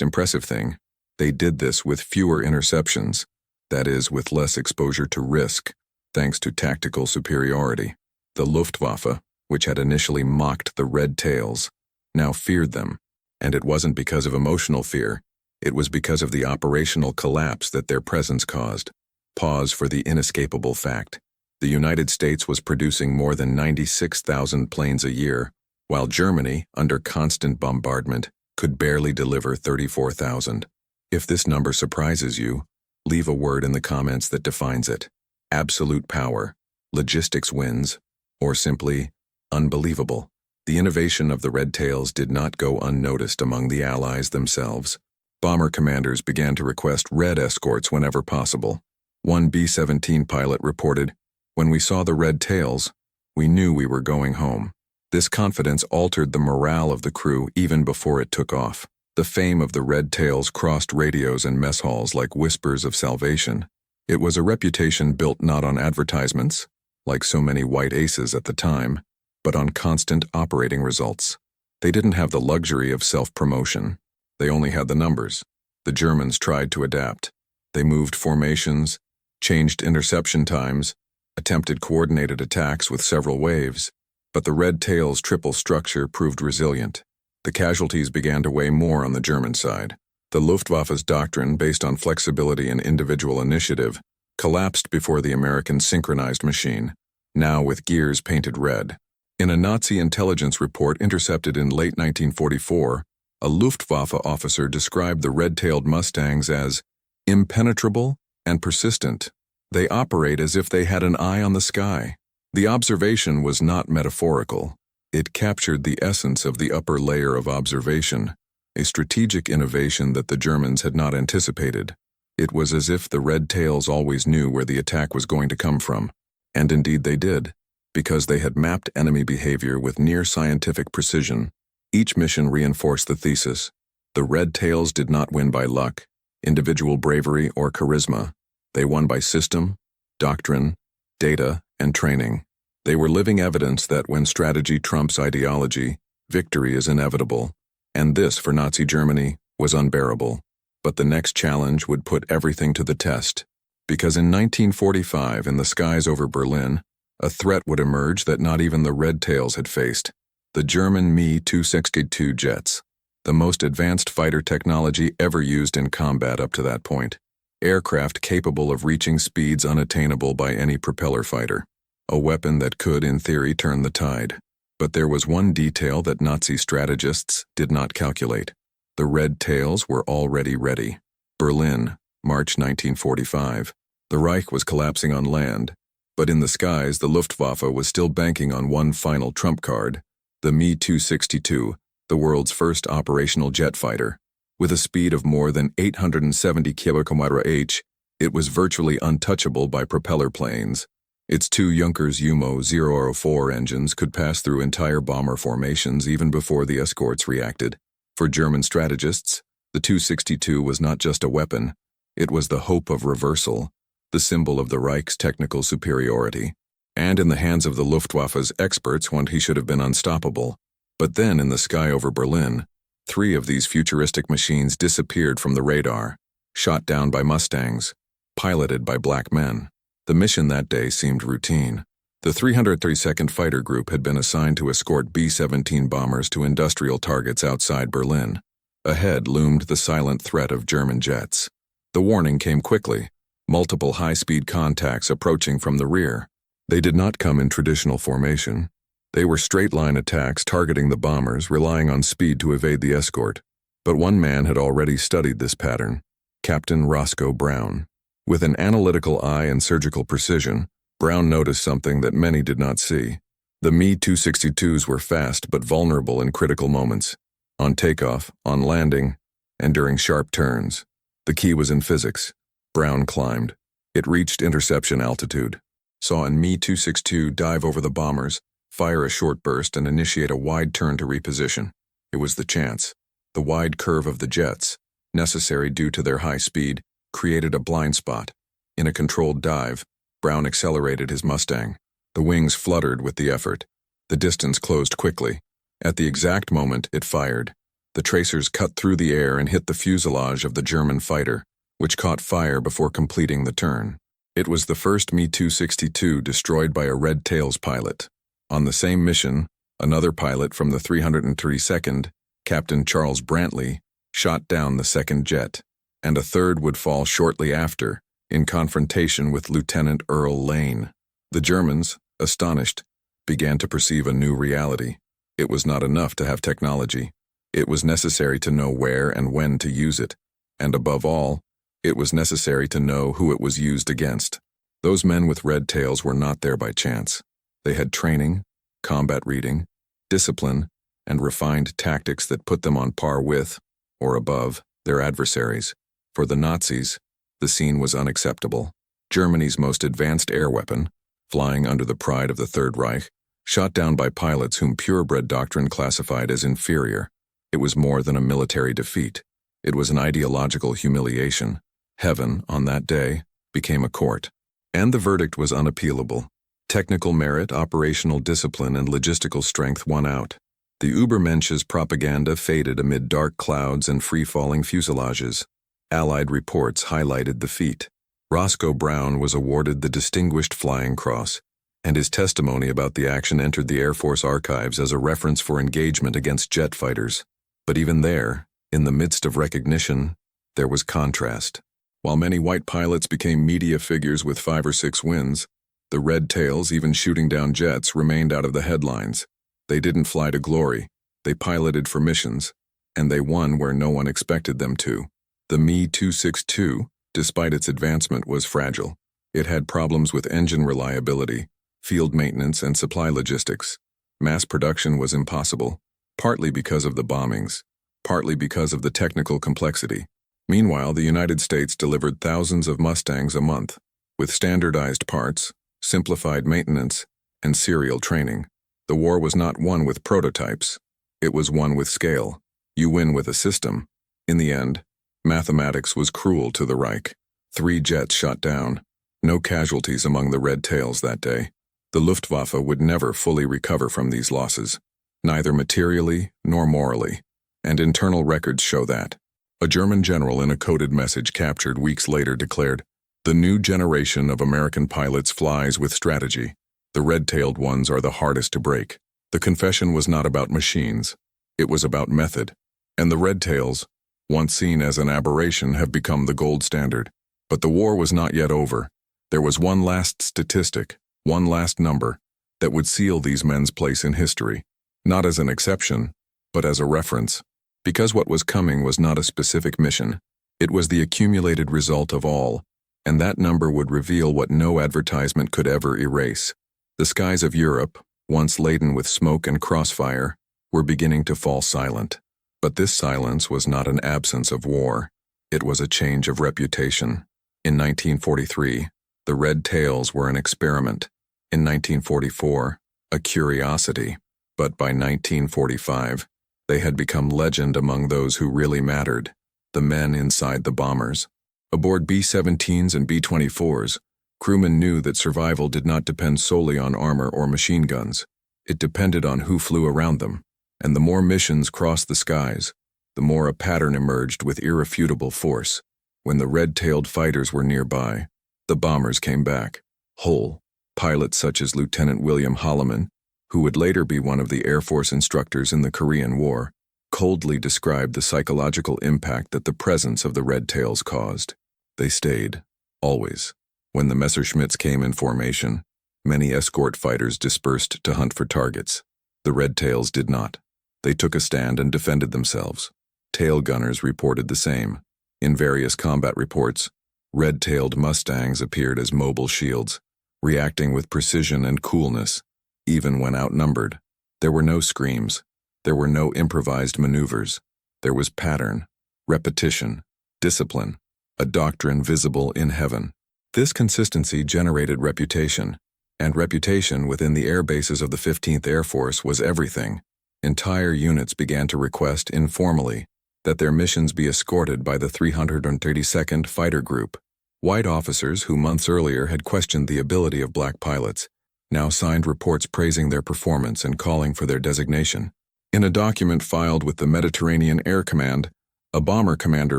impressive thing, they did this with fewer interceptions, that is, with less exposure to risk, thanks to tactical superiority. The Luftwaffe, which had initially mocked the Red Tails, now feared them, and it wasn't because of emotional fear, it was because of the operational collapse that their presence caused. Pause for the inescapable fact. The United States was producing more than 96,000 planes a year, while Germany, under constant bombardment, could barely deliver 34,000. If this number surprises you, leave a word in the comments that defines it. Absolute power, logistics wins, or simply, unbelievable. The innovation of the Red Tails did not go unnoticed among the Allies themselves. Bomber commanders began to request red escorts whenever possible. One B-17 pilot reported, "When we saw the Red Tails, we knew we were going home." This confidence altered the morale of the crew even before it took off. The fame of the Red Tails crossed radios and mess halls like whispers of salvation. It was a reputation built not on advertisements, like so many white aces at the time, but on constant operating results. They didn't have the luxury of self-promotion. They only had the numbers. The Germans tried to adapt. They moved formations, changed interception times, attempted coordinated attacks with several waves, but the Red Tails' triple structure proved resilient. The casualties began to weigh more on the German side. The Luftwaffe's doctrine, based on flexibility and individual initiative, collapsed before the American synchronized machine, now with gears painted red. In a Nazi intelligence report intercepted in late 1944, a Luftwaffe officer described the red-tailed Mustangs as impenetrable and persistent. They operate as if they had an eye on the sky. The observation was not metaphorical. It captured the essence of the upper layer of observation, a strategic innovation that the Germans had not anticipated. It was as if the Red Tails always knew where the attack was going to come from. And indeed they did, because they had mapped enemy behavior with near-scientific precision. Each mission reinforced the thesis. The Red Tails did not win by luck, individual bravery, or charisma. They won by system, doctrine, data, and training. They were living evidence that when strategy trumps ideology, victory is inevitable. And this, for Nazi Germany, was unbearable. But the next challenge would put everything to the test. Because in 1945, in the skies over Berlin, a threat would emerge that not even the Red Tails had faced. The German Me-262 jets, the most advanced fighter technology ever used in combat up to that point. Aircraft capable of reaching speeds unattainable by any propeller fighter. A weapon that could, in theory, turn the tide. But there was one detail that Nazi strategists did not calculate. The Red Tails were already ready. Berlin, March 1945. The Reich was collapsing on land, but in the skies the Luftwaffe was still banking on one final trump card, the Me-262, the world's first operational jet fighter. With a speed of more than 870 km/h, it was virtually untouchable by propeller planes. Its two Junkers Umo 004 engines could pass through entire bomber formations even before the escorts reacted. For German strategists, the 262 was not just a weapon, it was the hope of reversal, the symbol of the Reich's technical superiority. And in the hands of the Luftwaffe's experts, he should have been unstoppable. But then, in the sky over Berlin, 3 of these futuristic machines disappeared from the radar, shot down by Mustangs, piloted by black men. The mission that day seemed routine. The 332nd Fighter Group had been assigned to escort B-17 bombers to industrial targets outside Berlin. Ahead loomed the silent threat of German jets. The warning came quickly, multiple high-speed contacts approaching from the rear. They did not come in traditional formation. They were straight-line attacks targeting the bombers, relying on speed to evade the escort. But one man had already studied this pattern, Captain Roscoe Brown. With an analytical eye and surgical precision, Brown noticed something that many did not see. The Me-262s were fast but vulnerable in critical moments, on takeoff, on landing, and during sharp turns. The key was in physics. Brown climbed. It reached interception altitude. Saw a Me-262 dive over the bombers, fire a short burst, and initiate a wide turn to reposition. It was the chance. The wide curve of the jets, necessary due to their high speed, created a blind spot. In a controlled dive, Brown accelerated his Mustang. The wings fluttered with the effort. The distance closed quickly. At the exact moment, it fired. The tracers cut through the air and hit the fuselage of the German fighter, which caught fire before completing the turn. It was the first Me-262 destroyed by a Red Tails pilot. On the same mission, another pilot from the 332nd, Captain Charles Brantley, shot down the second jet, and a third would fall shortly after, in confrontation with Lieutenant Earl Lane. The Germans, astonished, began to perceive a new reality. It was not enough to have technology. It was necessary to know where and when to use it, and above all, it was necessary to know who it was used against. Those men with red tails were not there by chance. They had training, combat reading, discipline, and refined tactics that put them on par with, or above, their adversaries. For the Nazis, the scene was unacceptable. Germany's most advanced air weapon, flying under the pride of the Third Reich, shot down by pilots whom purebred doctrine classified as inferior. It was more than a military defeat. It was an ideological humiliation. Heaven, on that day, became a court. And the verdict was unappealable. Technical merit, operational discipline, and logistical strength won out. The Übermensch's propaganda faded amid dark clouds and free-falling fuselages. Allied reports highlighted the feat. Roscoe Brown was awarded the Distinguished Flying Cross, and his testimony about the action entered the Air Force archives as a reference for engagement against jet fighters. But even there, in the midst of recognition, there was contrast. While many white pilots became media figures with 5 or 6 wins, the red tails, even shooting down jets, remained out of the headlines. They didn't fly to glory. They piloted for missions, and they won where no one expected them to. The Me-262, despite its advancement, was fragile. It had problems with engine reliability, field maintenance, and supply logistics. Mass production was impossible, partly because of the bombings, partly because of the technical complexity. Meanwhile, the United States delivered thousands of Mustangs a month, with standardized parts, simplified maintenance, and serial training. The war was not won with prototypes. It was won with scale. You win with a system. In the end, mathematics was cruel to the Reich. 3 jets shot down. No casualties among the red tails that day. The Luftwaffe would never fully recover from these losses, neither materially nor morally, and internal records show that. A German general in a coded message captured weeks later declared, "The new generation of American pilots flies with strategy. The red-tailed ones are the hardest to break." The confession was not about machines. It was about method. And the red tails, once seen as an aberration, have become the gold standard. But the war was not yet over. There was one last statistic, one last number, that would seal these men's place in history, not as an exception, but as a reference. Because what was coming was not a specific mission. It was the accumulated result of all, and that number would reveal what no advertisement could ever erase. The skies of Europe, once laden with smoke and crossfire, were beginning to fall silent. But this silence was not an absence of war. It was a change of reputation. In 1943, the red tails were an experiment. In 1944, a curiosity. But by 1945, they had become legend among those who really mattered, the men inside the bombers. Aboard B-17s and B-24s, crewmen knew that survival did not depend solely on armor or machine guns. It depended on who flew around them. And the more missions crossed the skies, the more a pattern emerged with irrefutable force. When the red-tailed fighters were nearby, the bombers came back, whole. Pilots such as Lieutenant William Holloman, who would later be one of the Air Force instructors in the Korean War, coldly described the psychological impact that the presence of the red tails caused. They stayed, always. When the Messerschmitts came in formation, many escort fighters dispersed to hunt for targets. The red tails did not. They took a stand and defended themselves. Tail gunners reported the same. In various combat reports, red-tailed Mustangs appeared as mobile shields, reacting with precision and coolness, even when outnumbered. There were no screams. There were no improvised maneuvers. There was pattern, repetition, discipline, a doctrine visible in heaven. This consistency generated reputation, and reputation within the air bases of the 15th Air Force was everything. Entire units began to request informally that their missions be escorted by the 332nd Fighter Group. White officers who months earlier had questioned the ability of black pilots now signed reports praising their performance and calling for their designation. In a document filed with the Mediterranean Air Command, a bomber commander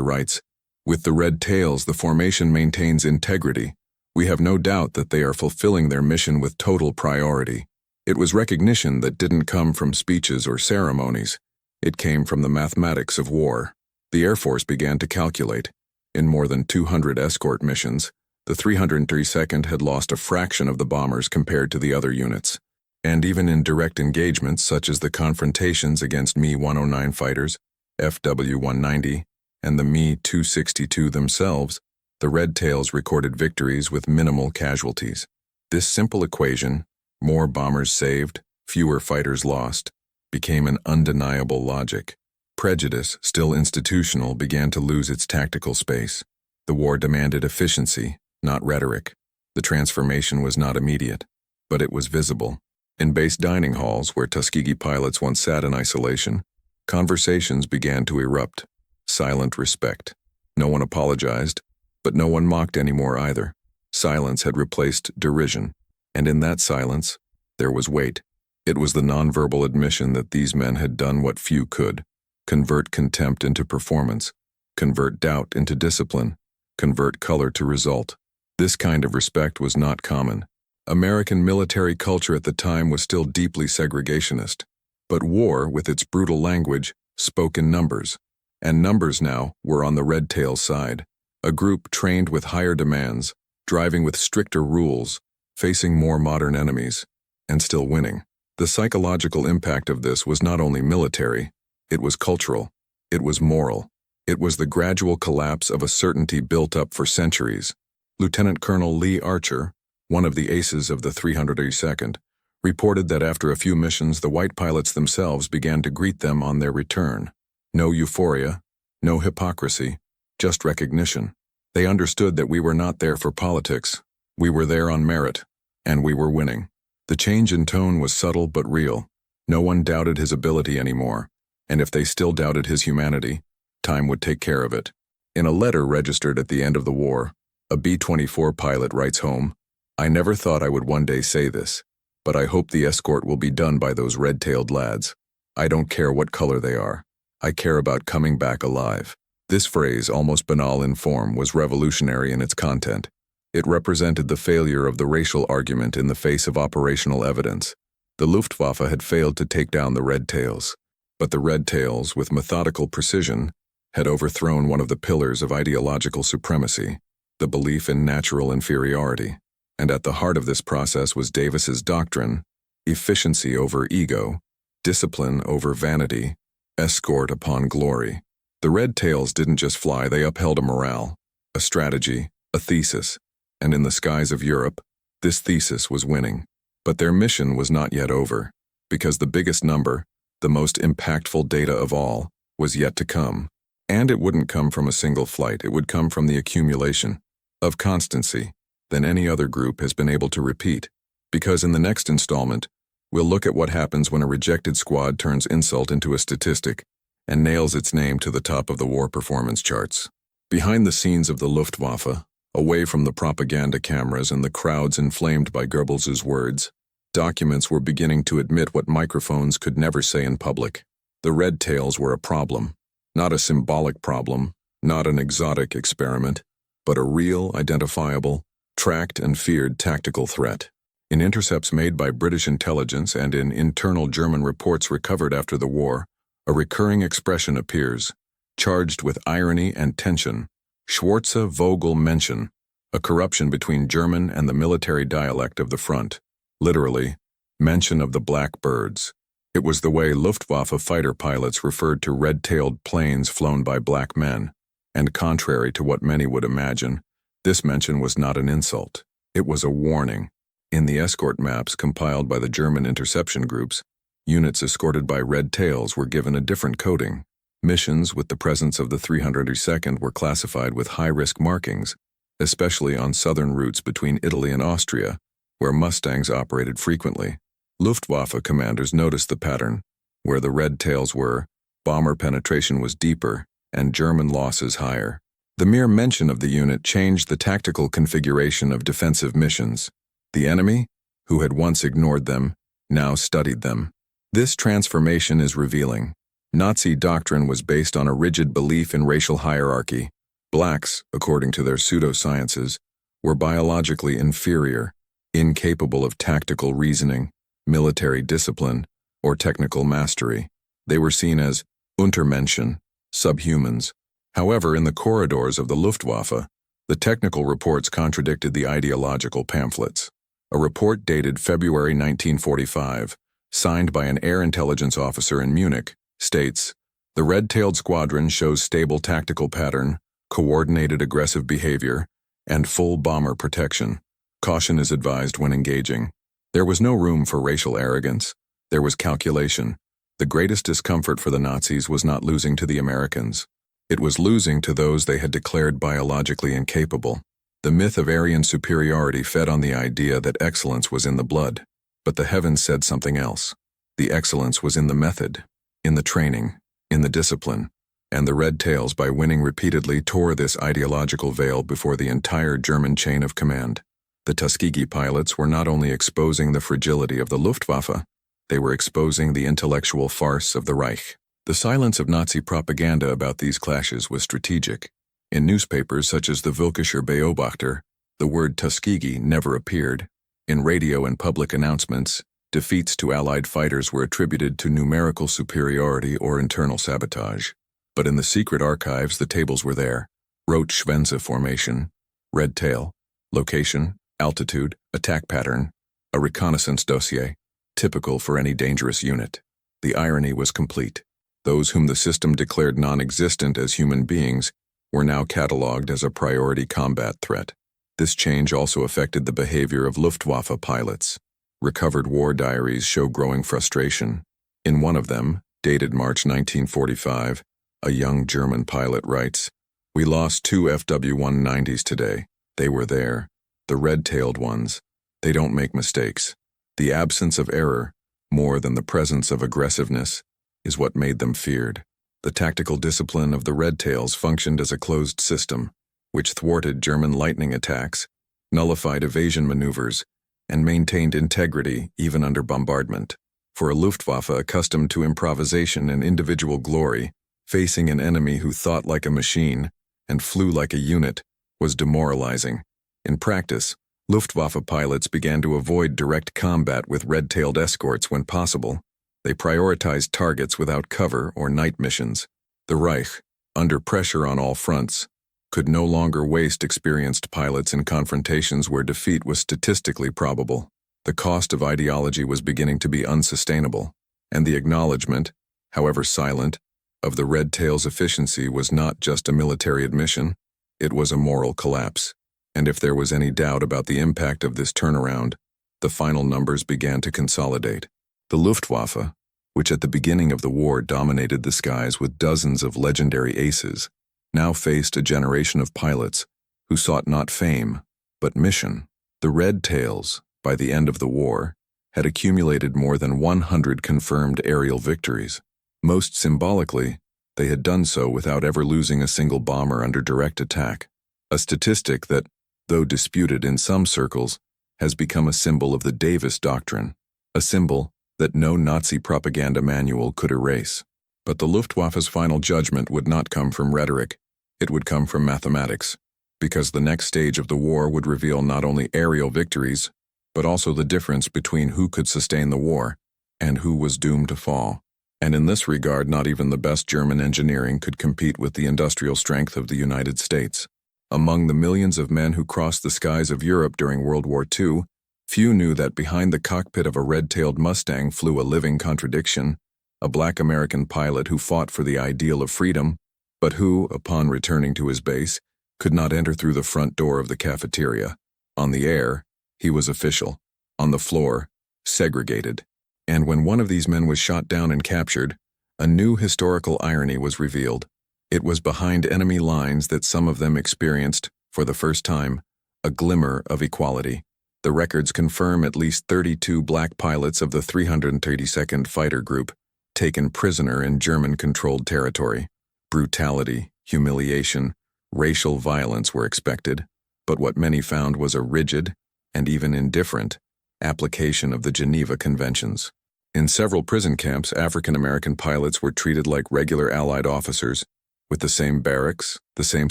writes, "With the Red Tails, the formation maintains integrity. We have no doubt that they are fulfilling their mission with total priority." It was recognition that didn't come from speeches or ceremonies. It came from the mathematics of war. The Air Force began to calculate. In more than 200 escort missions, the 332nd had lost a fraction of the bombers compared to the other units. And even in direct engagements such as the confrontations against Me-109 fighters, FW-190, and the Me-262 themselves, the Red Tails recorded victories with minimal casualties. This simple equation, more bombers saved, fewer fighters lost, became an undeniable logic. Prejudice, still institutional, began to lose its tactical space. The war demanded efficiency, not rhetoric. The transformation was not immediate, but it was visible. In base dining halls, where Tuskegee pilots once sat in isolation, conversations began to erupt. Silent respect. No one apologized, but no one mocked anymore either. Silence had replaced derision, and in that silence, there was weight. It was the nonverbal admission that these men had done what few could: convert contempt into performance, convert doubt into discipline, convert color to result. This kind of respect was not common. American military culture at the time was still deeply segregationist, but war, with its brutal language, spoke in numbers, and numbers now were on the Red Tails' side, a group trained with higher demands, driving with stricter rules, facing more modern enemies, and still winning. The psychological impact of this was not only military, it was cultural, it was moral. It was the gradual collapse of a certainty built up for centuries. Lieutenant Colonel Lee Archer, one of the aces of the 332nd, reported that after a few missions the white pilots themselves began to greet them on their return. No euphoria, no hypocrisy, just recognition. They understood that we were not there for politics. We were there on merit, and we were winning. The change in tone was subtle but real. No one doubted his ability anymore, and if they still doubted his humanity, time would take care of it. In a letter registered at the end of the war, a B-24 pilot writes home, "I never thought I would one day say this, but I hope the escort will be done by those red-tailed lads. I don't care what color they are. I care about coming back alive." This phrase, almost banal in form, was revolutionary in its content. It represented the failure of the racial argument in the face of operational evidence. The Luftwaffe had failed to take down the Red Tails, but the Red Tails, with methodical precision, had overthrown one of the pillars of ideological supremacy, the belief in natural inferiority. And at the heart of this process was Davis's doctrine: efficiency over ego, discipline over vanity, escort upon glory. The Red Tails didn't just fly, they upheld a morale, a strategy, a thesis, and in the skies of Europe, this thesis was winning. But their mission was not yet over, because the biggest number, the most impactful data of all, was yet to come. And it wouldn't come from a single flight, it would come from the accumulation of constancy than any other group has been able to repeat. Because in the next installment, we'll look at what happens when a rejected squad turns insult into a statistic and nails its name to the top of the war performance charts. Behind the scenes of the Luftwaffe, away from the propaganda cameras and the crowds inflamed by Goebbels's words, documents were beginning to admit what microphones could never say in public. The Red Tails were a problem. Not a symbolic problem, not an exotic experiment, but a real, identifiable, tracked and feared tactical threat. In intercepts made by British intelligence and in internal German reports recovered after the war, a recurring expression appears, charged with irony and tension: Schwarze Vogel Menschen, a corruption between German and the military dialect of the front. Literally, mention of the black birds. It was the way Luftwaffe fighter pilots referred to red-tailed planes flown by black men, and contrary to what many would imagine, this mention was not an insult. It was a warning. In the escort maps compiled by the German interception groups, units escorted by Red Tails were given a different coding. Missions with the presence of the 302nd were classified with high-risk markings, especially on southern routes between Italy and Austria, where Mustangs operated frequently. Luftwaffe commanders noticed the pattern. Where the Red Tails were, bomber penetration was deeper and German losses higher. The mere mention of the unit changed the tactical configuration of defensive missions. The enemy, who had once ignored them, now studied them. This transformation is revealing. Nazi doctrine was based on a rigid belief in racial hierarchy. Blacks, according to their pseudosciences, were biologically inferior, incapable of tactical reasoning, military discipline, or technical mastery. They were seen as Untermenschen, subhumans. However, in the corridors of the Luftwaffe, the technical reports contradicted the ideological pamphlets. A report dated February 1945, signed by an air intelligence officer in Munich, states, "The red-tailed squadron shows stable tactical pattern, coordinated aggressive behavior, and full bomber protection. Caution is advised when engaging." There was no room for racial arrogance. There was calculation. The greatest discomfort for the Nazis was not losing to the Americans. It was losing to those they had declared biologically incapable. The myth of Aryan superiority fed on the idea that excellence was in the blood. But the heavens said something else. The excellence was in the method, in the training, in the discipline, and the Red Tails, by winning repeatedly, tore this ideological veil before the entire German chain of command. The Tuskegee pilots were not only exposing the fragility of the Luftwaffe, they were exposing the intellectual farce of the Reich. The silence of Nazi propaganda about these clashes was strategic. In newspapers such as the Völkischer Beobachter, the word Tuskegee never appeared. In radio and public announcements, defeats to Allied fighters were attributed to numerical superiority or internal sabotage. But in the secret archives, the tables were there. Rote Schwänze formation, red tail, location, altitude, attack pattern, a reconnaissance dossier, typical for any dangerous unit. The irony was complete. Those whom the system declared non-existent as human beings were now catalogued as a priority combat threat. This change also affected the behavior of Luftwaffe pilots. Recovered war diaries show growing frustration. In one of them, dated March 1945, a young German pilot writes, "We lost 2 FW-190s today. They were there. The red-tailed ones. They don't make mistakes. The absence of error, more than the presence of aggressiveness, is what made them feared." The tactical discipline of the Red Tails functioned as a closed system, which thwarted German lightning attacks, nullified evasion maneuvers, and maintained integrity even under bombardment. For a Luftwaffe accustomed to improvisation and individual glory, facing an enemy who thought like a machine and flew like a unit was demoralizing. In practice, Luftwaffe pilots began to avoid direct combat with red-tailed escorts when possible. They prioritized targets without cover or night missions. The Reich, under pressure on all fronts, could no longer waste experienced pilots in confrontations where defeat was statistically probable. The cost of ideology was beginning to be unsustainable, and the acknowledgement, however silent, of the Red Tails' efficiency was not just a military admission, it was a moral collapse. And if there was any doubt about the impact of this turnaround, the final numbers began to consolidate. The Luftwaffe, which at the beginning of the war dominated the skies with dozens of legendary aces, now faced a generation of pilots who sought not fame, but mission. The Red Tails, by the end of the war, had accumulated more than 100 confirmed aerial victories. Most symbolically, they had done so without ever losing a single bomber under direct attack, a statistic that, though disputed in some circles, has become a symbol of the Davis Doctrine, a symbol that no Nazi propaganda manual could erase. But the Luftwaffe's final judgment would not come from rhetoric, it would come from mathematics, because the next stage of the war would reveal not only aerial victories, but also the difference between who could sustain the war and who was doomed to fall. And in this regard, not even the best German engineering could compete with the industrial strength of the United States. Among the millions of men who crossed the skies of Europe during World War II, few knew that behind the cockpit of a red-tailed Mustang flew a living contradiction, a black American pilot who fought for the ideal of freedom, but who, upon returning to his base, could not enter through the front door of the cafeteria. On the air, he was official. On the floor, segregated. And when one of these men was shot down and captured, a new historical irony was revealed. It was behind enemy lines that some of them experienced, for the first time, a glimmer of equality. The records confirm at least 32 black pilots of the 332nd Fighter Group taken prisoner in German-controlled territory. Brutality, humiliation, Racial violence were expected, but what many found was a rigid, and even indifferent, application of the Geneva Conventions. In several prison camps, African American pilots were treated like regular Allied officers, with the same barracks, the same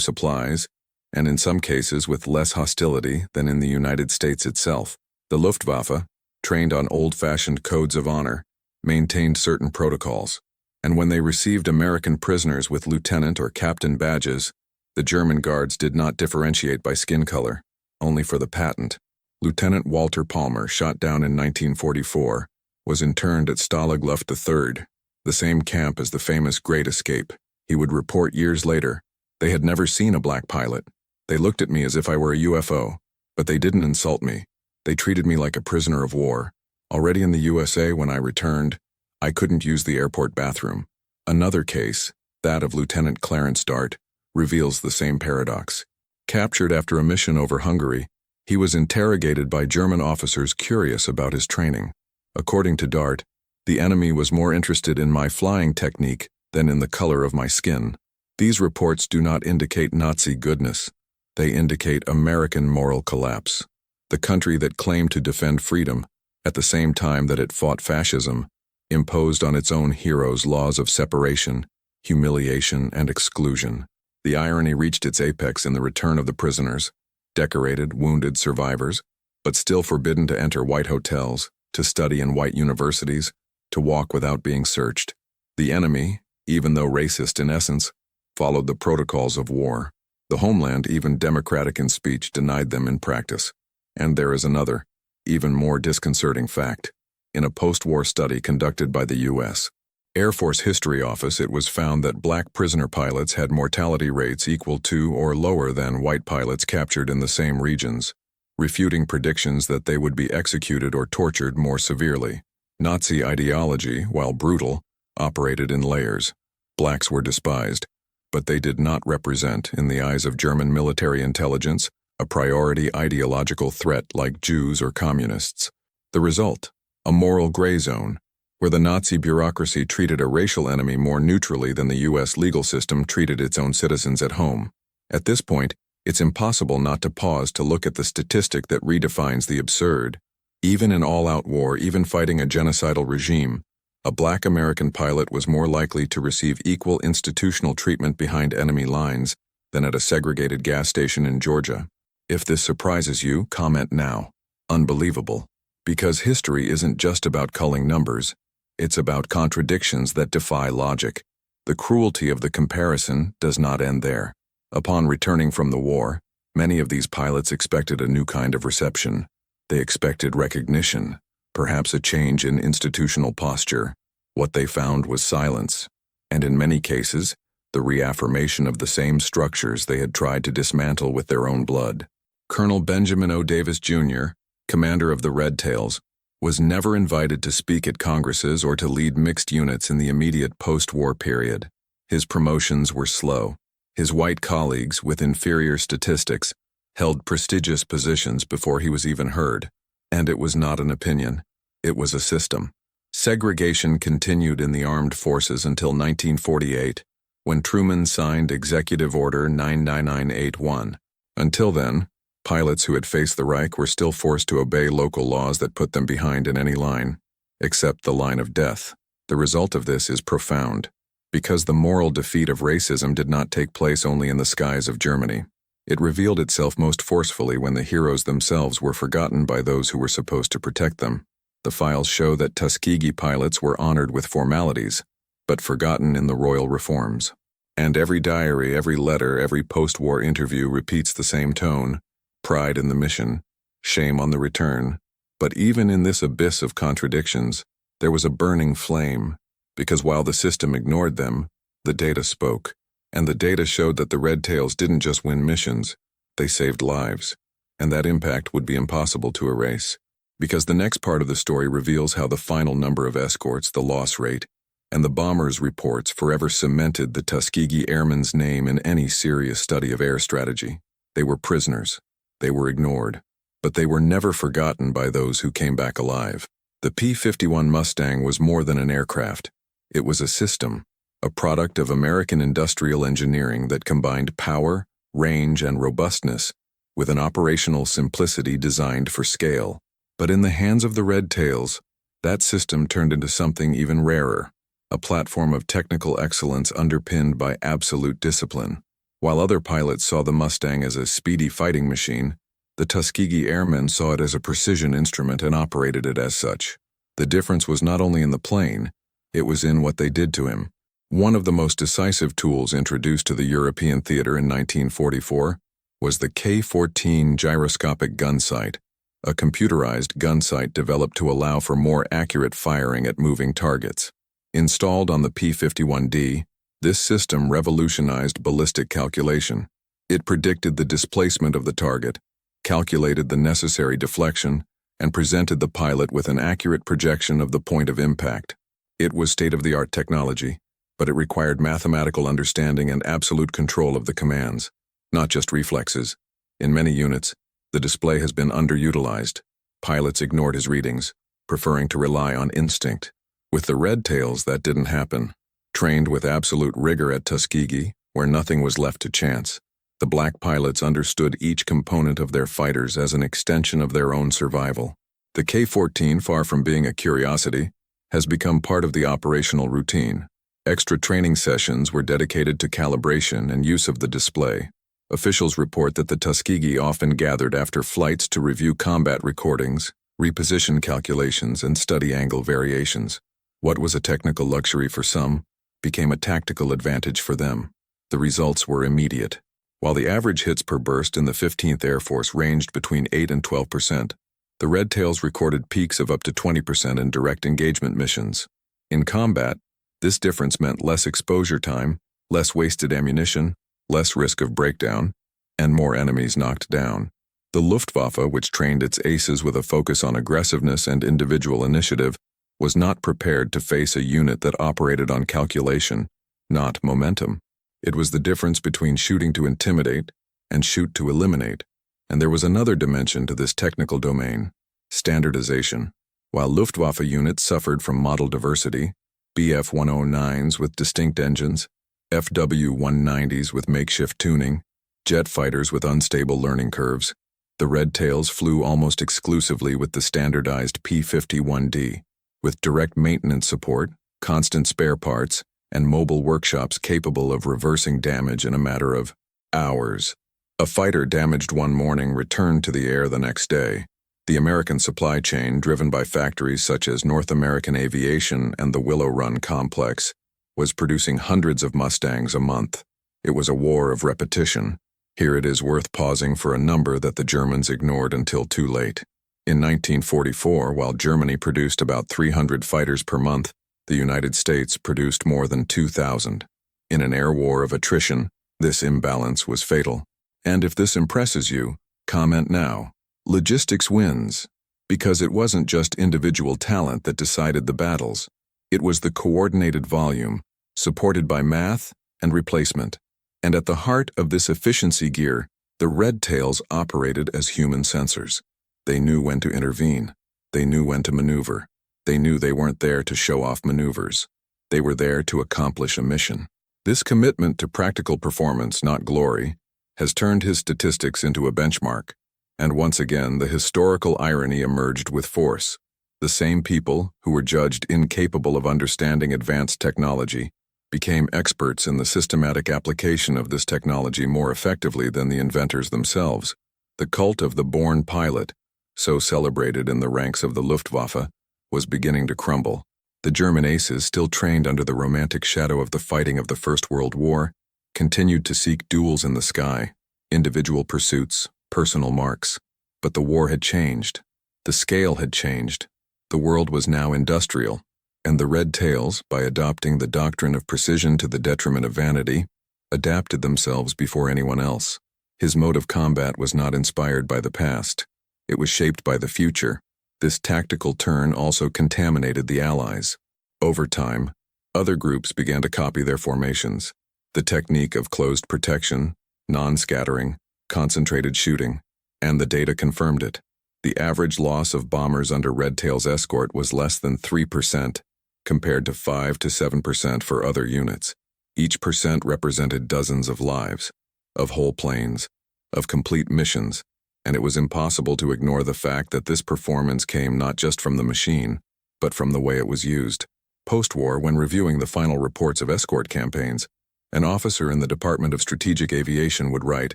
supplies, and in some cases with less hostility than in the United States itself. The Luftwaffe, trained on old-fashioned codes of honor, maintained certain protocols, and when they received American prisoners with lieutenant or captain badges, the German guards did not differentiate by skin color, only for the patent. Lieutenant Walter Palmer, shot down in 1944, was interned at Stalag Luft III, the same camp as the famous Great Escape. He would report years later, "They had never seen a black pilot. They looked at me as if I were a UFO, but they didn't insult me. They treated me like a prisoner of war. Already in the USA when I returned, I couldn't use the airport bathroom." Another case, that of Lieutenant Clarence Dart, reveals the same paradox. Captured after a mission over Hungary, he was interrogated by German officers curious about his training. According to Dart, the enemy was more interested in my flying technique than in the color of my skin. These reports do not indicate Nazi goodness. They indicate American moral collapse. The country that claimed to defend freedom, at the same time that it fought fascism, imposed on its own heroes laws of separation, humiliation, and exclusion. The irony reached its apex in the return of the prisoners, decorated, wounded survivors, but still forbidden to enter white hotels, to study in white universities, to walk without being searched. The enemy, even though racist in essence, followed the protocols of war. The homeland, even democratic in speech, denied them in practice. And there is another, even more disconcerting fact. In a post-war study conducted by the U.S. Air Force History Office, it was found that black prisoner pilots had mortality rates equal to or lower than white pilots captured in the same regions, refuting predictions that they would be executed or tortured more severely. Nazi ideology, while brutal, operated in layers. Blacks were despised, but they did not represent, in the eyes of German military intelligence, a priority ideological threat like Jews or communists. The result, a moral gray zone, where the Nazi bureaucracy treated a racial enemy more neutrally than the U.S. legal system treated its own citizens at home. At this point, it's impossible not to pause to look at the statistic that redefines the absurd. Even in all-out war, even fighting a genocidal regime, a black American pilot was more likely to receive equal institutional treatment behind enemy lines than at a segregated gas station in Georgia. If this surprises you, comment now. Unbelievable. Because history isn't just about culling numbers, it's about contradictions that defy logic. The cruelty of the comparison does not end there. Upon returning from the war, many of these pilots expected a new kind of reception. They expected recognition, perhaps a change in institutional posture. What they found was silence, and in many cases, the reaffirmation of the same structures they had tried to dismantle with their own blood. Colonel Benjamin O. Davis, Jr., commander of the Red Tails, was never invited to speak at congresses or to lead mixed units in the immediate post-war period. His promotions were slow. His white colleagues, with inferior statistics, held prestigious positions before he was even heard. And it was not an opinion. It was a system. Segregation continued in the armed forces until 1948, when Truman signed Executive Order 99981. Until then, pilots who had faced the Reich were still forced to obey local laws that put them behind in any line, except the line of death. The result of this is profound, because the moral defeat of racism did not take place only in the skies of Germany. It revealed itself most forcefully when the heroes themselves were forgotten by those who were supposed to protect them. The files show that Tuskegee pilots were honored with formalities, but forgotten in the royal reforms. And every diary, every letter, every post-war interview repeats the same tone: pride in the mission, shame on the return. But even in this abyss of contradictions, there was a burning flame, because while the system ignored them, the data spoke. And the data showed that the Red Tails didn't just win missions, they saved lives. And that impact would be impossible to erase. Because the next part of the story reveals how the final number of escorts, the loss rate, and the bombers' reports forever cemented the Tuskegee Airmen's name in any serious study of air strategy. They were prisoners. They were ignored. But they were never forgotten by those who came back alive. The P-51 Mustang was more than an aircraft. It was a system, a product of American industrial engineering that combined power, range, and robustness, with an operational simplicity designed for scale. But in the hands of the Red Tails, that system turned into something even rarer, a platform of technical excellence underpinned by absolute discipline. While other pilots saw the Mustang as a speedy fighting machine, the Tuskegee airmen saw it as a precision instrument and operated it as such. The difference was not only in the plane, it was in what they did to him. One of the most decisive tools introduced to the European theater in 1944 was the K-14 gyroscopic gun sight, a computerized gun sight developed to allow for more accurate firing at moving targets. Installed on the P-51D, this system revolutionized ballistic calculation. It predicted the displacement of the target, calculated the necessary deflection, and presented the pilot with an accurate projection of the point of impact. It was state-of-the-art technology, but it required mathematical understanding and absolute control of the commands, not just reflexes. In many units, the display has been underutilized. Pilots ignored his readings, preferring to rely on instinct. With the Red Tails, that didn't happen. Trained with absolute rigor at Tuskegee, where nothing was left to chance, the black pilots understood each component of their fighters as an extension of their own survival. The K-14, far from being a curiosity, has become part of the operational routine. Extra training sessions were dedicated to calibration and use of the display. Officials report that the Tuskegee often gathered after flights to review combat recordings, reposition calculations, and study angle variations. What was a technical luxury for some became a tactical advantage for them. The results were immediate. While the average hits per burst in the 15th Air Force ranged between 8 and 12%, the Red Tails recorded peaks of up to 20% in direct engagement missions. In combat, this difference meant less exposure time, less wasted ammunition, less risk of breakdown, and more enemies knocked down. The Luftwaffe, which trained its aces with a focus on aggressiveness and individual initiative, was not prepared to face a unit that operated on calculation, not momentum. It was the difference between shooting to intimidate and shoot to eliminate. And there was another dimension to this technical domain: standardization. While Luftwaffe units suffered from model diversity, Bf-109s with distinct engines, FW-190s with makeshift tuning, jet fighters with unstable learning curves, the Red Tails flew almost exclusively with the standardized P-51D, with direct maintenance support, constant spare parts, and mobile workshops capable of reversing damage in a matter of hours. A fighter damaged one morning returned to the air the next day. The American supply chain, driven by factories such as North American Aviation and the Willow Run Complex, was producing hundreds of Mustangs a month. It was a war of repetition. Here it is worth pausing for a number that the Germans ignored until too late. In 1944, while Germany produced about 300 fighters per month, the United States produced more than 2,000. In an air war of attrition, this imbalance was fatal. And if this impresses you, comment now. Logistics wins, because it wasn't just individual talent that decided the battles. It was the coordinated volume, supported by math and replacement. And at the heart of this efficiency gear, the Red Tails operated as human sensors. They knew when to intervene. They knew when to maneuver. They knew they weren't there to show off maneuvers. They were there to accomplish a mission. This commitment to practical performance, not glory, has turned his statistics into a benchmark. And once again, the historical irony emerged with force. The same people who were judged incapable of understanding advanced technology became experts in the systematic application of this technology more effectively than the inventors themselves. The cult of the born pilot, so celebrated in the ranks of the Luftwaffe, was beginning to crumble. The German aces, still trained under the romantic shadow of the fighting of the First World War, continued to seek duels in the sky, individual pursuits, personal marks. But the war had changed. The scale had changed. The world was now industrial, and the Red Tails, by adopting the doctrine of precision to the detriment of vanity, adapted themselves before anyone else. His mode of combat was not inspired by the past. It was shaped by the future. This tactical turn also contaminated the Allies. Over time, other groups began to copy their formations. The technique of closed protection, non-scattering, concentrated shooting, and the data confirmed it. The average loss of bombers under Red Tail's escort was less than 3%, compared to 5 to 7% for other units. Each percent represented dozens of lives. of whole planes, of complete missions, and it was impossible to ignore the fact that this performance came not just from the machine, but from the way it was used. Post-war, when reviewing the final reports of escort campaigns, an officer in the Department of Strategic Aviation would write,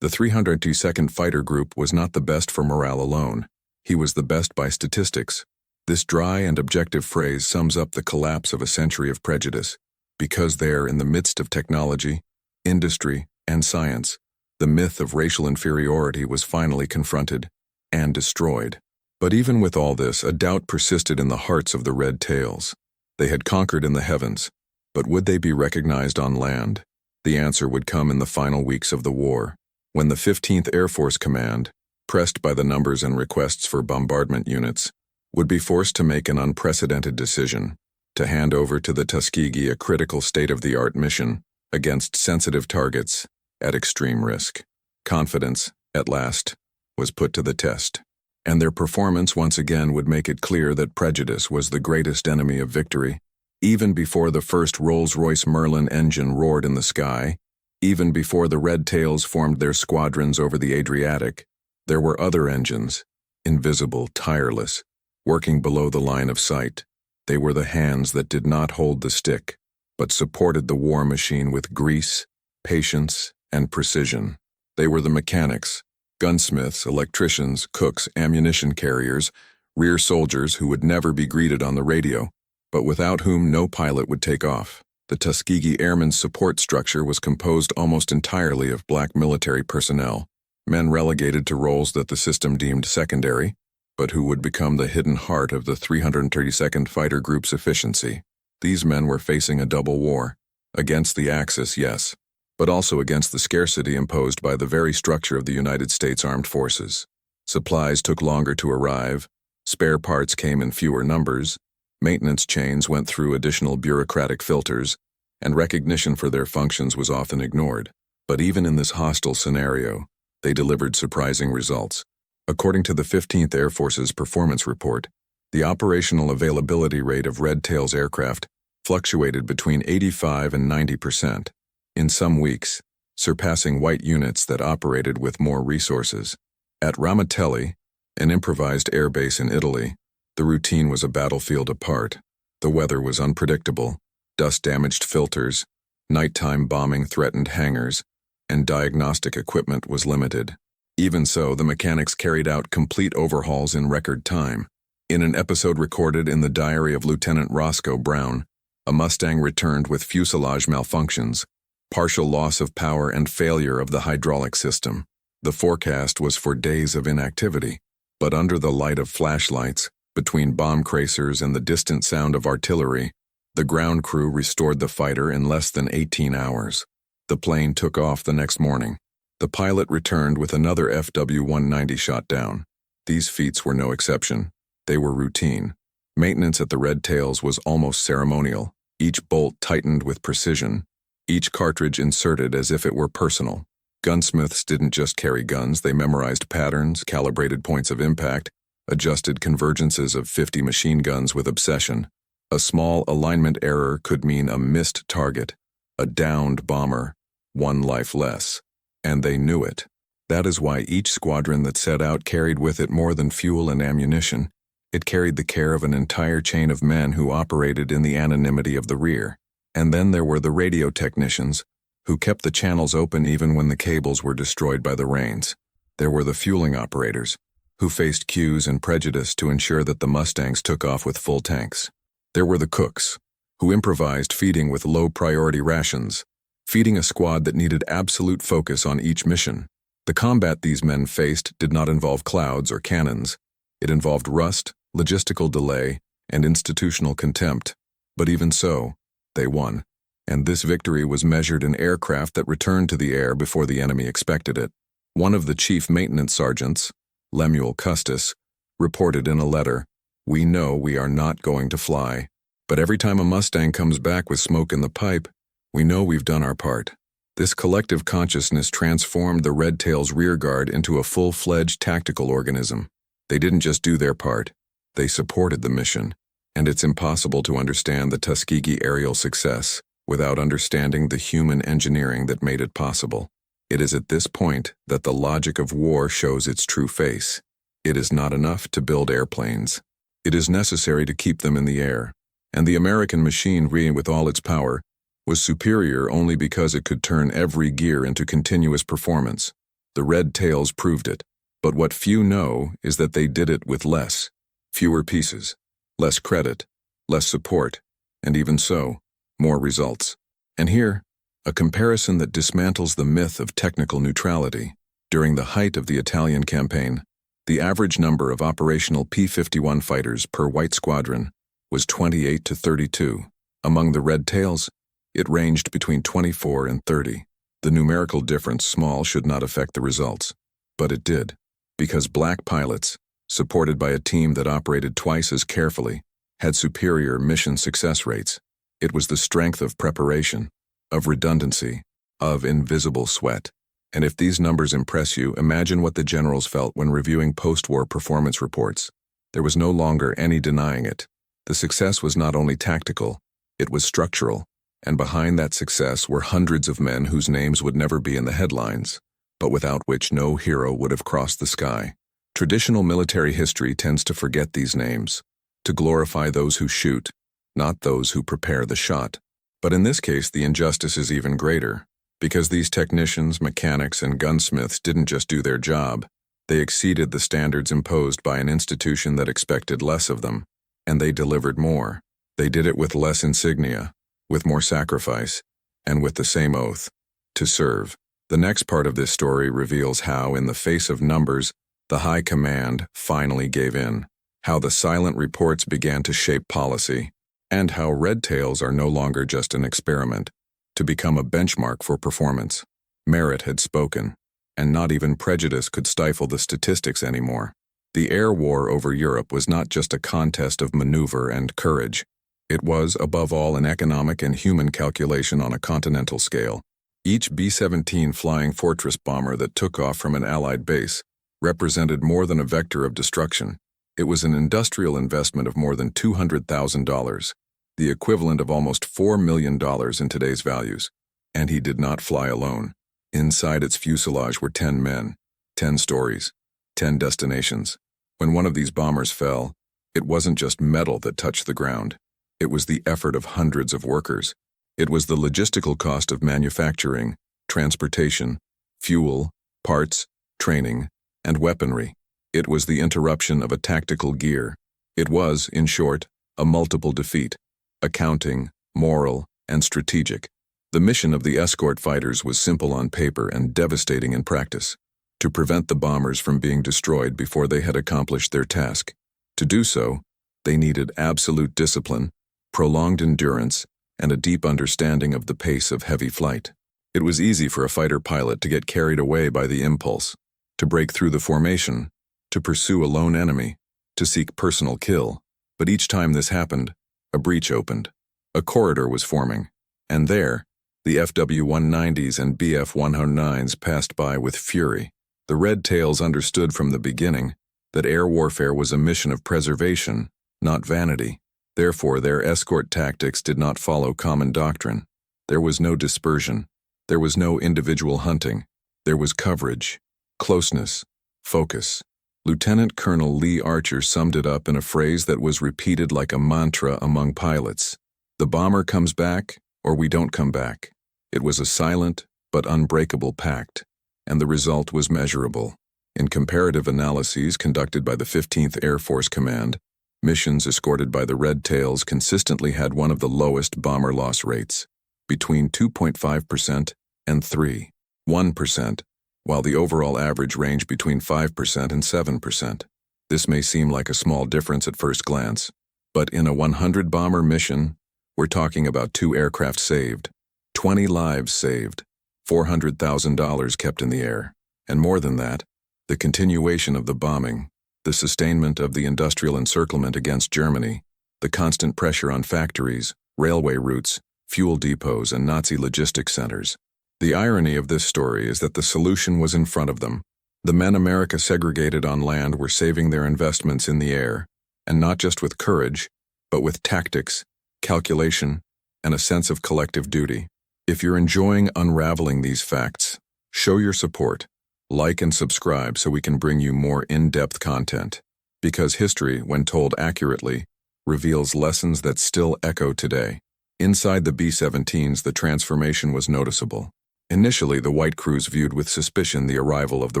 "The 302nd Fighter Group was not the best for morale alone. He was the best by statistics." This dry and objective phrase sums up the collapse of a century of prejudice, because there, in the midst of technology, industry, and science, the myth of racial inferiority was finally confronted and destroyed. But even with all this, a doubt persisted in the hearts of the Red Tails. They had conquered in the heavens, but would they be recognized on land? The answer would come in the final weeks of the war, when the 15th Air Force Command, pressed by the numbers and requests for bombardment units, would be forced to make an unprecedented decision, to hand over to the Tuskegee a critical state-of-the-art mission against sensitive targets at extreme risk. Confidence, at last, was put to the test, and their performance once again would make it clear that prejudice was the greatest enemy of victory. Even before the first Rolls-Royce Merlin engine roared in the sky, even before the Red Tails formed their squadrons over the Adriatic, there were other engines, invisible, tireless, working below the line of sight. They were the hands that did not hold the stick, but supported the war machine with grease, patience, and precision. They were the mechanics, gunsmiths, electricians, cooks, ammunition carriers, rear soldiers who would never be greeted on the radio, but without whom no pilot would take off. The Tuskegee Airmen's support structure was composed almost entirely of black military personnel, men relegated to roles that the system deemed secondary, but who would become the hidden heart of the 332nd Fighter Group's efficiency. These men were facing a double war, against the Axis, yes, but also against the scarcity imposed by the very structure of the United States Armed Forces. Supplies took longer to arrive, spare parts came in fewer numbers, maintenance chains went through additional bureaucratic filters, and recognition for their functions was often ignored. But even in this hostile scenario, they delivered surprising results. According to the 15th Air Force's performance report, the operational availability rate of Red Tails aircraft fluctuated between 85 and 90%, in some weeks, surpassing white units that operated with more resources. At Ramatelli, an improvised airbase in Italy, the routine was a battlefield apart. The weather was unpredictable, dust-damaged filters, nighttime bombing threatened hangars, and diagnostic equipment was limited. Even so, the mechanics carried out complete overhauls in record time. In an episode recorded in the diary of Lieutenant Roscoe Brown, a Mustang returned with fuselage malfunctions, partial loss of power and failure of the hydraulic system. The forecast was for days of inactivity, but under the light of flashlights, between bomb tracers and the distant sound of artillery, the ground crew restored the fighter in less than 18 hours. The plane took off the next morning. The pilot returned with another FW-190 shot down. These feats were no exception. They were routine. Maintenance at the Red Tails was almost ceremonial, each bolt tightened with precision, each cartridge inserted as if it were personal. Gunsmiths didn't just carry guns, they memorized patterns, calibrated points of impact, adjusted convergences of 50 machine guns with obsession. A small alignment error could mean a missed target, a downed bomber, one life less. And they knew it. That is why each squadron that set out carried with it more than fuel and ammunition. It carried the care of an entire chain of men who operated in the anonymity of the rear. And then there were the radio technicians, who kept the channels open even when the cables were destroyed by the rains. There were the fueling operators, who faced cues and prejudice to ensure that the Mustangs took off with full tanks. There were the cooks, who improvised feeding with low-priority rations, feeding a squad that needed absolute focus on each mission. The combat these men faced did not involve clouds or cannons. It involved rust, logistical delay, and institutional contempt. But even so, they won. And this victory was measured in aircraft that returned to the air before the enemy expected it. One of the chief maintenance sergeants, Lemuel Custis, reported in a letter, "We know we are not going to fly, but every time a Mustang comes back with smoke in the pipe, we know we've done our part." This collective consciousness transformed the Red Tails rear guard into a full-fledged tactical organism. They didn't just do their part, they supported the mission. And it's impossible to understand the Tuskegee aerial success without understanding the human engineering that made it possible. It is at this point that the logic of war shows its true face. It is not enough to build airplanes. It is necessary to keep them in the air, and the American machinery with all its power was superior only because it could turn every gear into continuous performance. The Red Tails proved it, but what few know is that they did it with less, fewer pieces, less credit, less support, and even so, more results. And here, a comparison that dismantles the myth of technical neutrality. During the height of the Italian campaign, the average number of operational P-51 fighters per white squadron was 28 to 32. Among the Red Tails, it ranged between 24 and 30. The numerical difference, small, should not affect the results. But it did, because black pilots, supported by a team that operated twice as carefully, had superior mission success rates. It was the strength of preparation, of redundancy, of invisible sweat. And if these numbers impress you, imagine what the generals felt when reviewing post-war performance reports. There was no longer any denying it. The success was not only tactical, it was structural, and behind that success were hundreds of men whose names would never be in the headlines, but without which no hero would have crossed the sky. Traditional military history tends to forget these names, to glorify those who shoot, not those who prepare the shot. But in this case, the injustice is even greater, because these technicians, mechanics, and gunsmiths didn't just do their job. They exceeded the standards imposed by an institution that expected less of them, and they delivered more. They did it with less insignia, with more sacrifice, and with the same oath, to serve. The next part of this story reveals how, in the face of numbers, the high command finally gave in, how the silent reports began to shape policy, and how Red Tails are no longer just an experiment, to become a benchmark for performance. Merit had spoken, and not even prejudice could stifle the statistics anymore. The air war over Europe was not just a contest of maneuver and courage. It was, above all, an economic and human calculation on a continental scale. Each B-17 Flying Fortress bomber that took off from an Allied base represented more than a vector of destruction. It was an industrial investment of more than $200,000, the equivalent of almost $4 million in today's values. And he did not fly alone. Inside its fuselage were 10 men, 10 stories, 10 destinations. When one of these bombers fell, it wasn't just metal that touched the ground. It was the effort of hundreds of workers. It was the logistical cost of manufacturing, transportation, fuel, parts, training, and weaponry. It was the interruption of a tactical gear. It was, in short, a multiple defeat, accounting, moral, and strategic. The mission of the escort fighters was simple on paper and devastating in practice: to prevent the bombers from being destroyed before they had accomplished their task. To do so, they needed absolute discipline, prolonged endurance, and a deep understanding of the pace of heavy flight. It was easy for a fighter pilot to get carried away by the impulse, to break through the formation, to pursue a lone enemy, to seek personal kill. But each time this happened, a breach opened. A corridor was forming, and there, the FW-190s and BF-109s passed by with fury. The Red Tails understood from the beginning that air warfare was a mission of preservation, not vanity. Therefore, their escort tactics did not follow common doctrine. There was no dispersion. There was no individual hunting. There was coverage, closeness, focus. Lieutenant Colonel Lee Archer summed it up in a phrase that was repeated like a mantra among pilots: "The bomber comes back, or we don't come back." It was a silent but unbreakable pact, and the result was measurable. In comparative analyses conducted by the 15th Air Force Command, missions escorted by the Red Tails consistently had one of the lowest bomber loss rates, between 2.5% and 3.1%, while the overall average ranged between 5% and 7%. This may seem like a small difference at first glance, but in a 100-bomber mission, we're talking about 2 aircraft saved, 20 lives saved, $400,000 kept in the air, and more than that, the continuation of the bombing, the sustainment of the industrial encirclement against Germany, the constant pressure on factories, railway routes, fuel depots, and Nazi logistics centers. The irony of this story is that the solution was in front of them. The men America segregated on land were saving their investments in the air, and not just with courage, but with tactics, calculation, and a sense of collective duty. If you're enjoying unraveling these facts, Show your support. Like and subscribe so we can bring you more in-depth content. Because history, when told accurately, reveals lessons that still echo today. Inside the B-17s, the transformation was noticeable. Initially, the white crews viewed with suspicion the arrival of the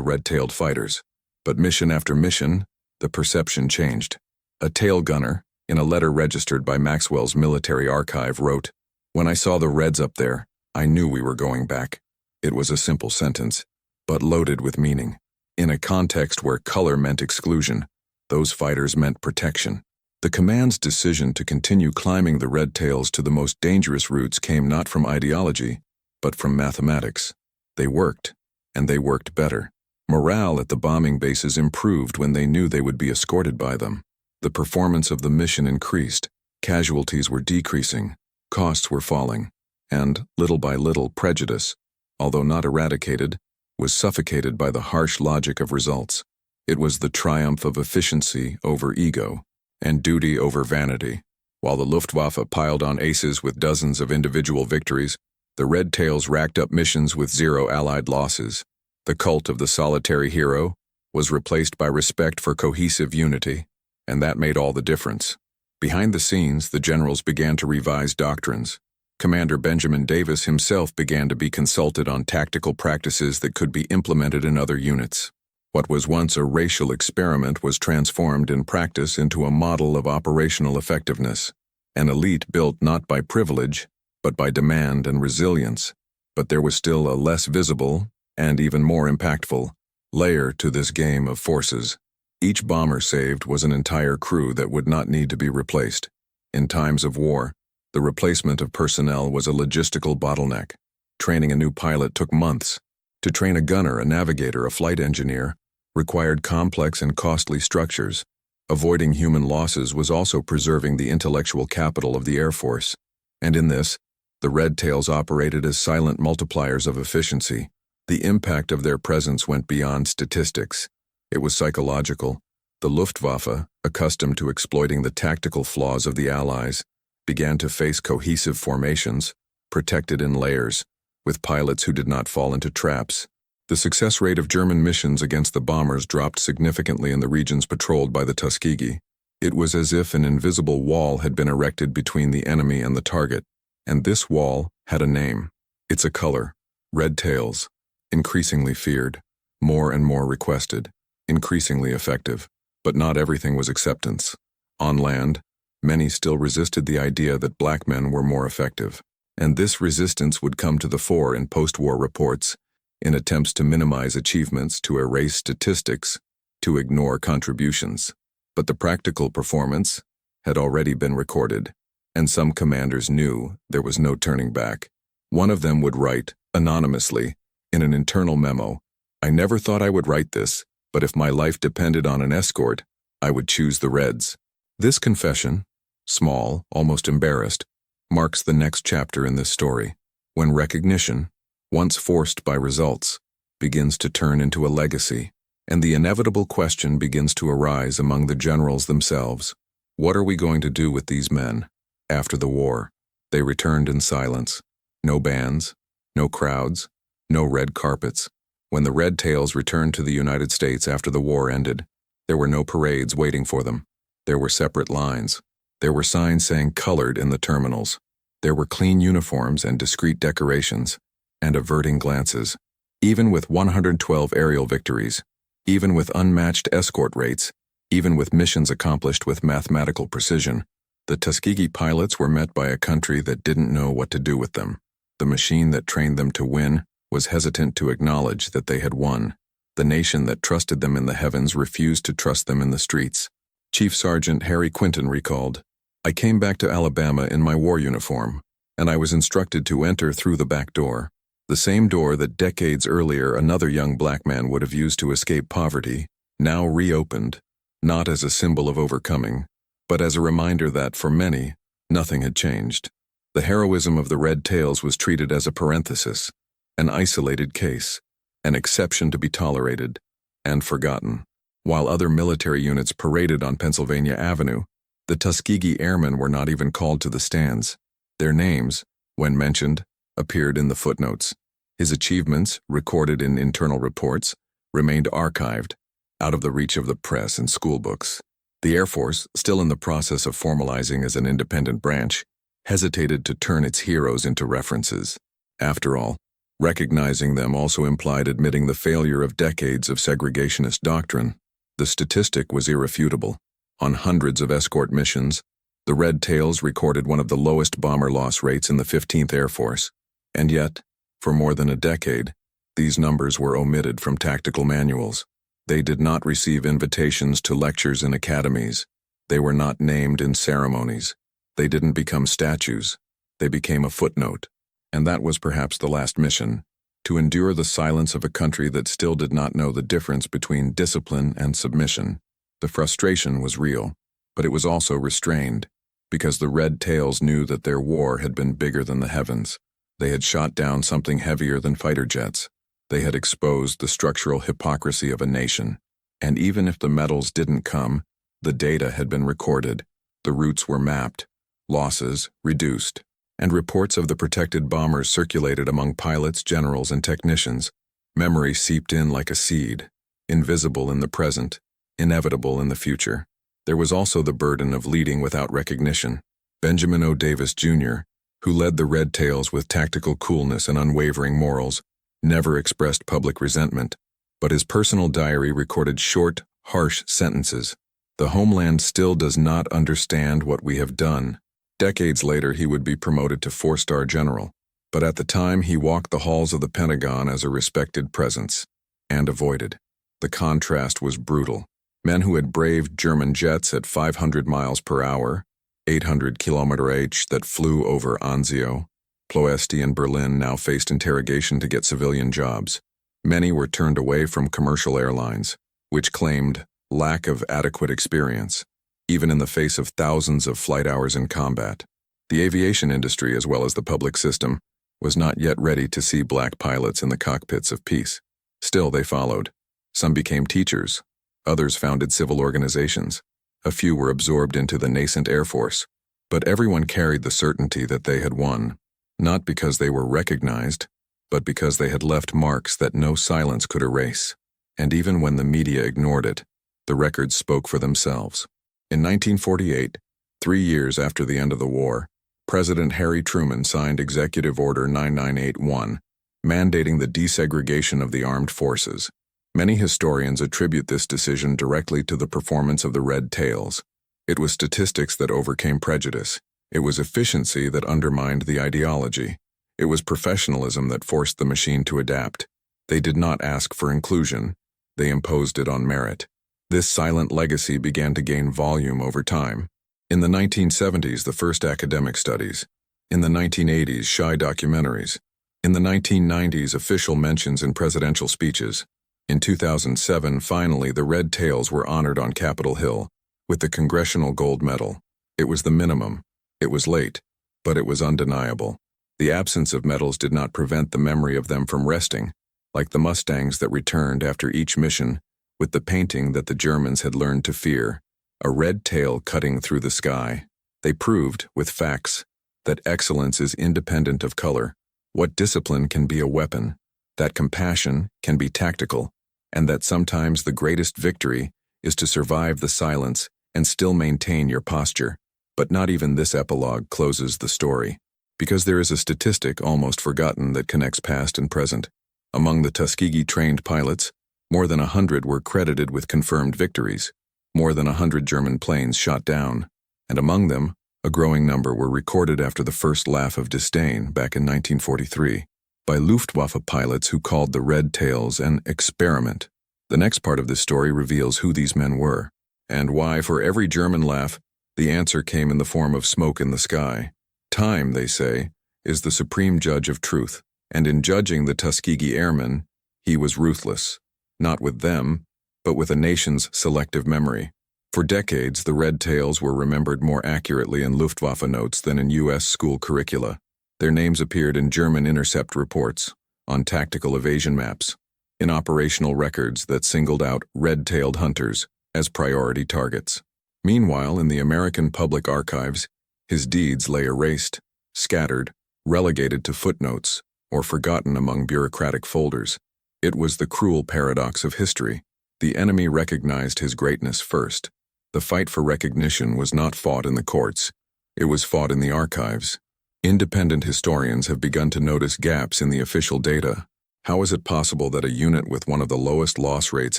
red-tailed fighters. But mission after mission, the perception changed. A tail gunner, in a letter registered by Maxwell's military archive, wrote, "When I saw the Reds up there, I knew we were going back." It was a simple sentence, but loaded with meaning. In a context where color meant exclusion, those fighters meant protection. The command's decision to continue climbing the red tails to the most dangerous routes came not from ideology, but from mathematics. They worked, and they worked better. Morale at the bombing bases improved when they knew they would be escorted by them. The performance of the mission increased, casualties were decreasing, costs were falling, and, little by little, prejudice, although not eradicated, was suffocated by the harsh logic of results. It was the triumph of efficiency over ego, and duty over vanity. While the Luftwaffe piled on aces with dozens of individual victories, the Red Tails racked up missions with 0 Allied losses. The cult of the solitary hero was replaced by respect for cohesive unity, and that made all the difference. Behind the scenes, the generals began to revise doctrines. Commander Benjamin Davis himself began to be consulted on tactical practices that could be implemented in other units. What was once a racial experiment was transformed in practice into a model of operational effectiveness, an elite built not by privilege, but by demand and resilience. But there was still a less visible, and even more impactful, layer to this game of forces. Each bomber saved was an entire crew that would not need to be replaced. In times of war, the replacement of personnel was a logistical bottleneck. Training a new pilot took months. To train a gunner, a navigator, a flight engineer required complex and costly structures. Avoiding human losses was also preserving the intellectual capital of the Air Force. And in this, the Red Tails operated as silent multipliers of efficiency. The impact of their presence went beyond statistics. It was psychological. The Luftwaffe, accustomed to exploiting the tactical flaws of the Allies, began to face cohesive formations, protected in layers, with pilots who did not fall into traps. The success rate of German missions against the bombers dropped significantly in the regions patrolled by the Tuskegee. It was as if an invisible wall had been erected between the enemy and the target, and this wall had a name. It's a color, red tails, increasingly feared, more and more requested, increasingly effective. But not everything was acceptance. On land, many still resisted the idea that black men were more effective, and this resistance would come to the fore in post-war reports, in attempts to minimize achievements, to erase statistics, to ignore contributions. But the practical performance had already been recorded, and some commanders knew there was no turning back. One of them would write, anonymously, in an internal memo, "I never thought I would write this, but if my life depended on an escort, I would choose the Reds." This confession, small, almost embarrassed, marks the next chapter in this story, when recognition, once forced by results, begins to turn into a legacy, and the inevitable question begins to arise among the generals themselves. What are we going to do with these men? After the war, they returned in silence. No bands, no crowds, no red carpets. When the Red Tails returned to the United States after the war ended, there were no parades waiting for them. There were separate lines. There were signs saying colored in the terminals. There were clean uniforms and discreet decorations, and averting glances. Even with 112 aerial victories, even with unmatched escort rates, even with missions accomplished with mathematical precision, the Tuskegee pilots were met by a country that didn't know what to do with them. The machine that trained them to win was hesitant to acknowledge that they had won. The nation that trusted them in the heavens refused to trust them in the streets. Chief Sergeant Harry Quinton recalled, "I came back to Alabama in my war uniform, and I was instructed to enter through the back door. The same door that decades earlier another young black man would have used to escape poverty, now reopened, not as a symbol of overcoming, but as a reminder that, for many, nothing had changed. The heroism of the Red Tails was treated as a parenthesis, an isolated case, an exception to be tolerated, and forgotten. While other military units paraded on Pennsylvania Avenue, the Tuskegee Airmen were not even called to the stands. Their names, when mentioned, appeared in the footnotes. His achievements, recorded in internal reports, remained archived, out of the reach of the press and schoolbooks. The Air Force, still in the process of formalizing as an independent branch, hesitated to turn its heroes into references. After all, recognizing them also implied admitting the failure of decades of segregationist doctrine. The statistic was irrefutable. On hundreds of escort missions, the Red Tails recorded one of the lowest bomber loss rates in the 15th Air Force. And yet, for more than a decade, these numbers were omitted from tactical manuals. They did not receive invitations to lectures in academies. They were not named in ceremonies. They didn't become statues. They became a footnote. And that was perhaps the last mission, to endure the silence of a country that still did not know the difference between discipline and submission. The frustration was real, but it was also restrained, because the Red Tails knew that their war had been bigger than the heavens. They had shot down something heavier than fighter jets. They had exposed the structural hypocrisy of a nation. And even if the medals didn't come, the data had been recorded, the routes were mapped, losses reduced, and reports of the protected bombers circulated among pilots, generals, and technicians. Memory seeped in like a seed, invisible in the present, inevitable in the future. There was also the burden of leading without recognition. Benjamin O. Davis, Jr., who led the Red Tails with tactical coolness and unwavering morals, never expressed public resentment, but his personal diary recorded short, harsh sentences. The homeland still does not understand what we have done. Decades later, he would be promoted to 4-star general, but at the time he walked the halls of the Pentagon as a respected presence, and avoided. The contrast was brutal. Men who had braved German jets at 500 miles per hour, 800 km/h that flew over Anzio, Ploesti, and Berlin now faced interrogation to get civilian jobs. Many were turned away from commercial airlines, which claimed lack of adequate experience, even in the face of thousands of flight hours in combat. The aviation industry, as well as the public system, was not yet ready to see black pilots in the cockpits of peace. Still, they followed. Some became teachers. Others founded civil organizations. A few were absorbed into the nascent Air Force. But everyone carried the certainty that they had won, not because they were recognized, but because they had left marks that no silence could erase. And even when the media ignored it, the records spoke for themselves. In 1948, 3 years after the end of the war, President Harry Truman signed Executive Order 9981, mandating the desegregation of the armed forces. Many historians attribute this decision directly to the performance of the Red Tails. It was statistics that overcame prejudice. It was efficiency that undermined the ideology. It was professionalism that forced the machine to adapt. They did not ask for inclusion. They imposed it on merit. This silent legacy began to gain volume over time. In the 1970s, the first academic studies. In the 1980s, shy documentaries. In the 1990s, official mentions in presidential speeches. In 2007, finally, the Red Tails were honored on Capitol Hill with the Congressional Gold Medal. It was the minimum. It was late, but it was undeniable. The absence of medals did not prevent the memory of them from resting, like the Mustangs that returned after each mission with the painting that the Germans had learned to fear, a red tail cutting through the sky. They proved, with facts, that excellence is independent of color, what discipline can be a weapon, that compassion can be tactical, and that sometimes the greatest victory is to survive the silence and still maintain your posture. But not even this epilogue closes the story, because there is a statistic almost forgotten that connects past and present. Among the Tuskegee-trained pilots, more than 100 were credited with confirmed victories, more than 100 German planes shot down, and among them, a growing number were recorded after the first laugh of disdain back in 1943 by Luftwaffe pilots who called the Red Tails an experiment. The next part of this story reveals who these men were, and why for every German laugh, the answer came in the form of smoke in the sky. Time, they say, is the supreme judge of truth, and in judging the Tuskegee Airmen, he was ruthless, not with them, but with a nation's selective memory. For decades, the Red Tails were remembered more accurately in Luftwaffe notes than in U.S. school curricula. Their names appeared in German intercept reports, on tactical evasion maps, in operational records that singled out red-tailed hunters as priority targets. Meanwhile, in the American public archives, his deeds lay erased, scattered, relegated to footnotes, or forgotten among bureaucratic folders. It was the cruel paradox of history. The enemy recognized his greatness first. The fight for recognition was not fought in the courts. It was fought in the archives. Independent historians have begun to notice gaps in the official data. How is it possible that a unit with one of the lowest loss rates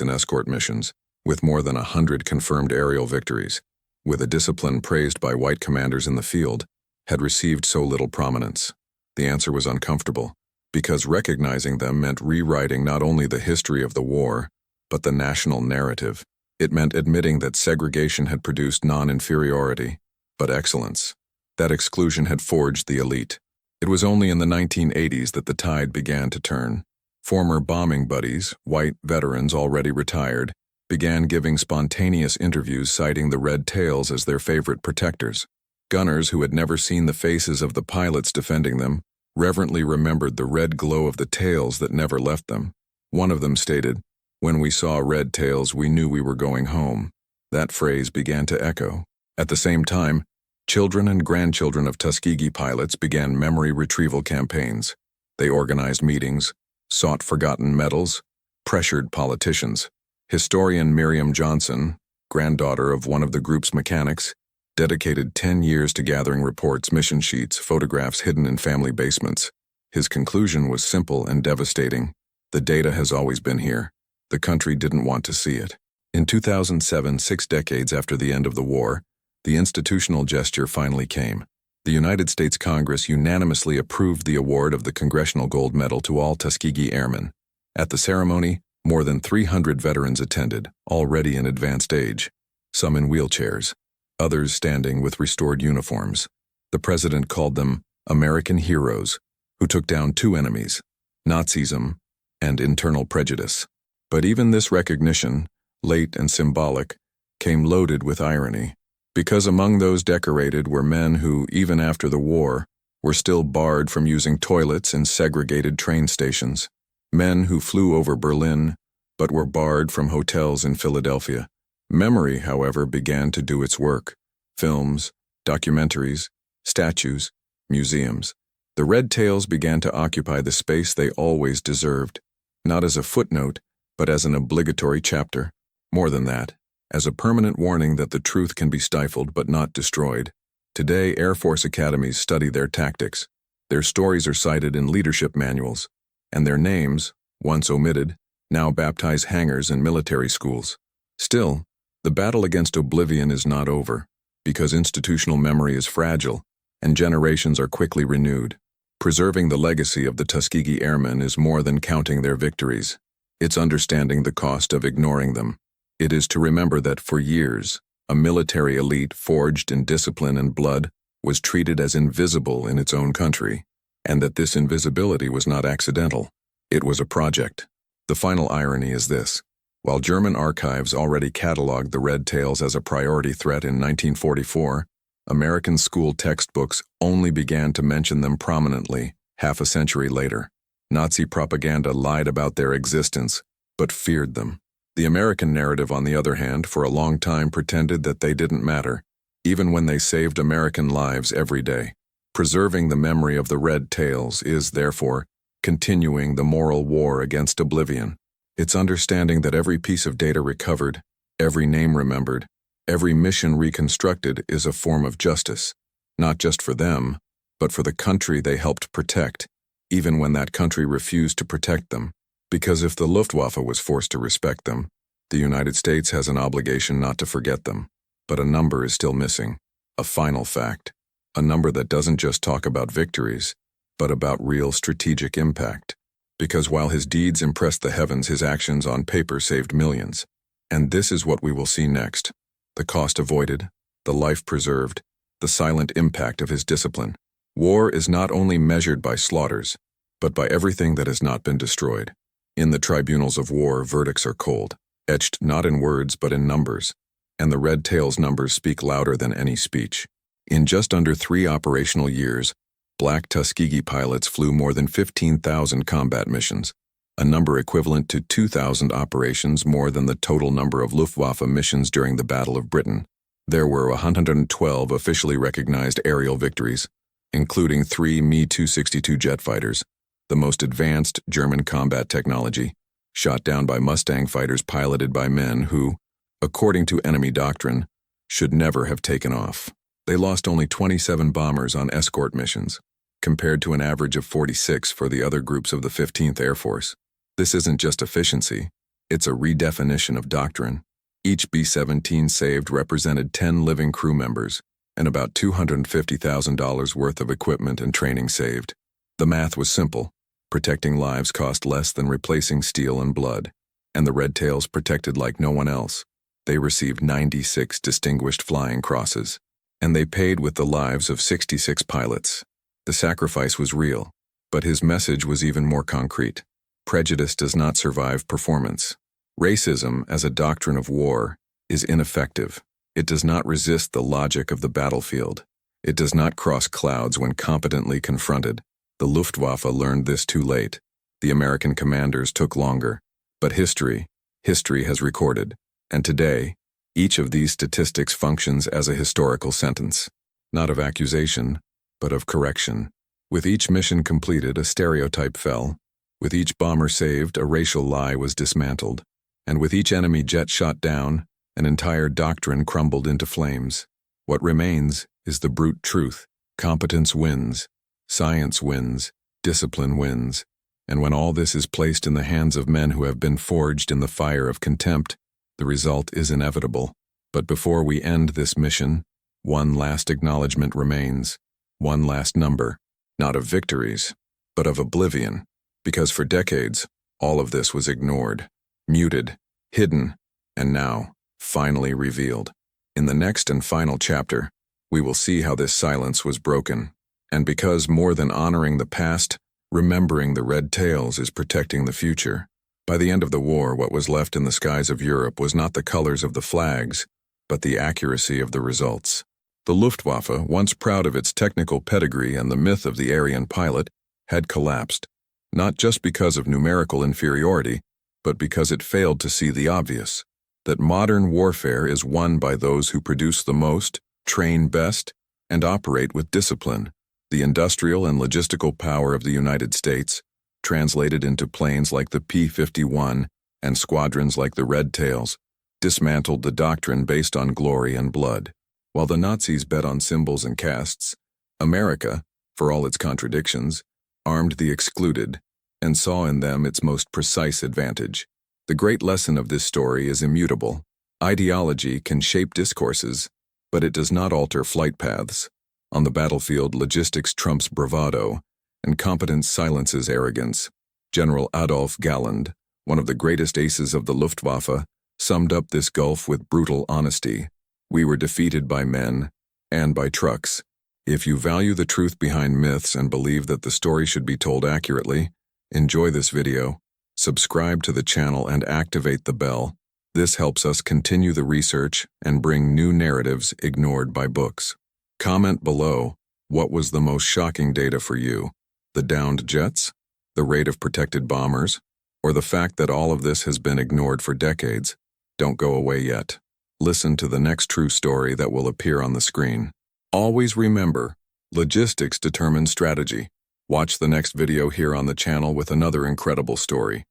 in escort missions, with more than 100 confirmed aerial victories, with a discipline praised by white commanders in the field, had received so little prominence? The answer was uncomfortable, because recognizing them meant rewriting not only the history of the war, but the national narrative. It meant admitting that segregation had produced non-inferiority, but excellence. That exclusion had forged the elite. It was only in the 1980s that the tide began to turn. Former bombing buddies, white veterans already retired, began giving spontaneous interviews citing the red tails as their favorite protectors. Gunners who had never seen the faces of the pilots defending them reverently remembered the red glow of the tails that never left them. One of them stated, "When we saw red tails, we knew we were going home." That phrase began to echo. At the same time, children and grandchildren of Tuskegee pilots began memory retrieval campaigns. They organized meetings, sought forgotten medals, pressured politicians. Historian Miriam Johnson, granddaughter of one of the group's mechanics, dedicated 10 years to gathering reports, mission sheets, photographs hidden in family basements. His conclusion was simple and devastating. The data has always been here. The country didn't want to see it. In 2007, 6 decades after the end of the war, the institutional gesture finally came. The United States Congress unanimously approved the award of the Congressional Gold Medal to all Tuskegee airmen. At the ceremony, more than 300 veterans attended, already in advanced age, some in wheelchairs, others standing with restored uniforms. The president called them American heroes, who took down 2 enemies, Nazism and internal prejudice. But even this recognition, late and symbolic, came loaded with irony. Because among those decorated were men who, even after the war, were still barred from using toilets in segregated train stations. Men who flew over Berlin, but were barred from hotels in Philadelphia. Memory, however, began to do its work. Films, documentaries, statues, museums. The red tails began to occupy the space they always deserved, not as a footnote, but as an obligatory chapter. More than that, as a permanent warning that the truth can be stifled but not destroyed. Today, Air Force academies study their tactics. Their stories are cited in leadership manuals, and their names, once omitted, now baptize hangars and military schools. Still, the battle against oblivion is not over, because institutional memory is fragile, and generations are quickly renewed. Preserving the legacy of the Tuskegee Airmen is more than counting their victories. It's understanding the cost of ignoring them. It is to remember that for years, a military elite forged in discipline and blood was treated as invisible in its own country, and that this invisibility was not accidental. It was a project. The final irony is this. While German archives already cataloged the red tails as a priority threat in 1944, American school textbooks only began to mention them prominently half a century later. Nazi propaganda lied about their existence, but feared them. The American narrative, on the other hand, for a long time pretended that they didn't matter, even when they saved American lives every day. Preserving the memory of the red tails is, therefore, continuing the moral war against oblivion. It's understanding that every piece of data recovered, every name remembered, every mission reconstructed is a form of justice, not just for them, but for the country they helped protect, even when that country refused to protect them. Because if the Luftwaffe was forced to respect them, the United States has an obligation not to forget them. But a number is still missing, a final fact, a number that doesn't just talk about victories, but about real strategic impact. Because while his deeds impressed the heavens, his actions on paper saved millions. And this is what we will see next. The cost avoided, the life preserved, the silent impact of his discipline. War is not only measured by slaughters, but by everything that has not been destroyed. In the tribunals of war, verdicts are cold, etched not in words but in numbers, and the red tails numbers speak louder than any speech. In just under 3 operational years, black Tuskegee pilots flew more than 15,000 combat missions, a number equivalent to 2,000 operations more than the total number of Luftwaffe missions during the Battle of Britain. There were 112 officially recognized aerial victories, including 3 Me-262 jet fighters, the most advanced German combat technology, shot down by Mustang fighters piloted by men who, according to enemy doctrine, should never have taken off. They lost only 27 bombers on escort missions, compared to an average of 46 for the other groups of the 15th Air Force. This isn't just efficiency, it's a redefinition of doctrine. Each B-17 saved represented 10 living crew members, and about $250,000 worth of equipment and training saved. The math was simple. Protecting lives cost less than replacing steel and blood, and the Red Tails protected like no one else. They received 96 distinguished flying crosses, and they paid with the lives of 66 pilots. The sacrifice was real, but his message was even more concrete. Prejudice does not survive performance. Racism, as a doctrine of war, is ineffective. It does not resist the logic of the battlefield. It does not cross clouds when competently confronted. The Luftwaffe learned this too late. The American commanders took longer. But history has recorded. And today, each of these statistics functions as a historical sentence, not of accusation, but of correction. With each mission completed, a stereotype fell. With each bomber saved, a racial lie was dismantled. And with each enemy jet shot down, an entire doctrine crumbled into flames. What remains is the brute truth. Competence wins. Science wins. Discipline wins. And when all this is placed in the hands of men who have been forged in the fire of contempt, the result is inevitable. But before we end this mission, one last acknowledgement remains. One last number, not of victories, but of oblivion. Because for decades, all of this was ignored, muted, hidden, and now, finally revealed. In the next and final chapter, we will see how this silence was broken. And because more than honoring the past, remembering the Red Tails is protecting the future. By the end of the war, what was left in the skies of Europe was not the colors of the flags, but the accuracy of the results. The Luftwaffe, once proud of its technical pedigree and the myth of the Aryan pilot, had collapsed, not just because of numerical inferiority, but because it failed to see the obvious, that modern warfare is won by those who produce the most, train best, and operate with discipline. The industrial and logistical power of the United States, translated into planes like the P-51 and squadrons like the Red Tails, dismantled the doctrine based on glory and blood. While the Nazis bet on symbols and castes, America, for all its contradictions, armed the excluded and saw in them its most precise advantage. The great lesson of this story is immutable. Ideology can shape discourses, but it does not alter flight paths. On the battlefield, logistics trumps bravado, and competence silences arrogance. General Adolf Galland, one of the greatest aces of the Luftwaffe, summed up this gulf with brutal honesty. We were defeated by men and by trucks. If you value the truth behind myths and believe that the story should be told accurately, enjoy this video, subscribe to the channel and activate the bell. This helps us continue the research and bring new narratives ignored by books. Comment below, what was the most shocking data for you? The downed jets? The rate of protected bombers? Or the fact that all of this has been ignored for decades? Don't go away yet. Listen to the next true story that will appear on the screen. Always remember, logistics determine strategy. Watch the next video here on the channel with another incredible story.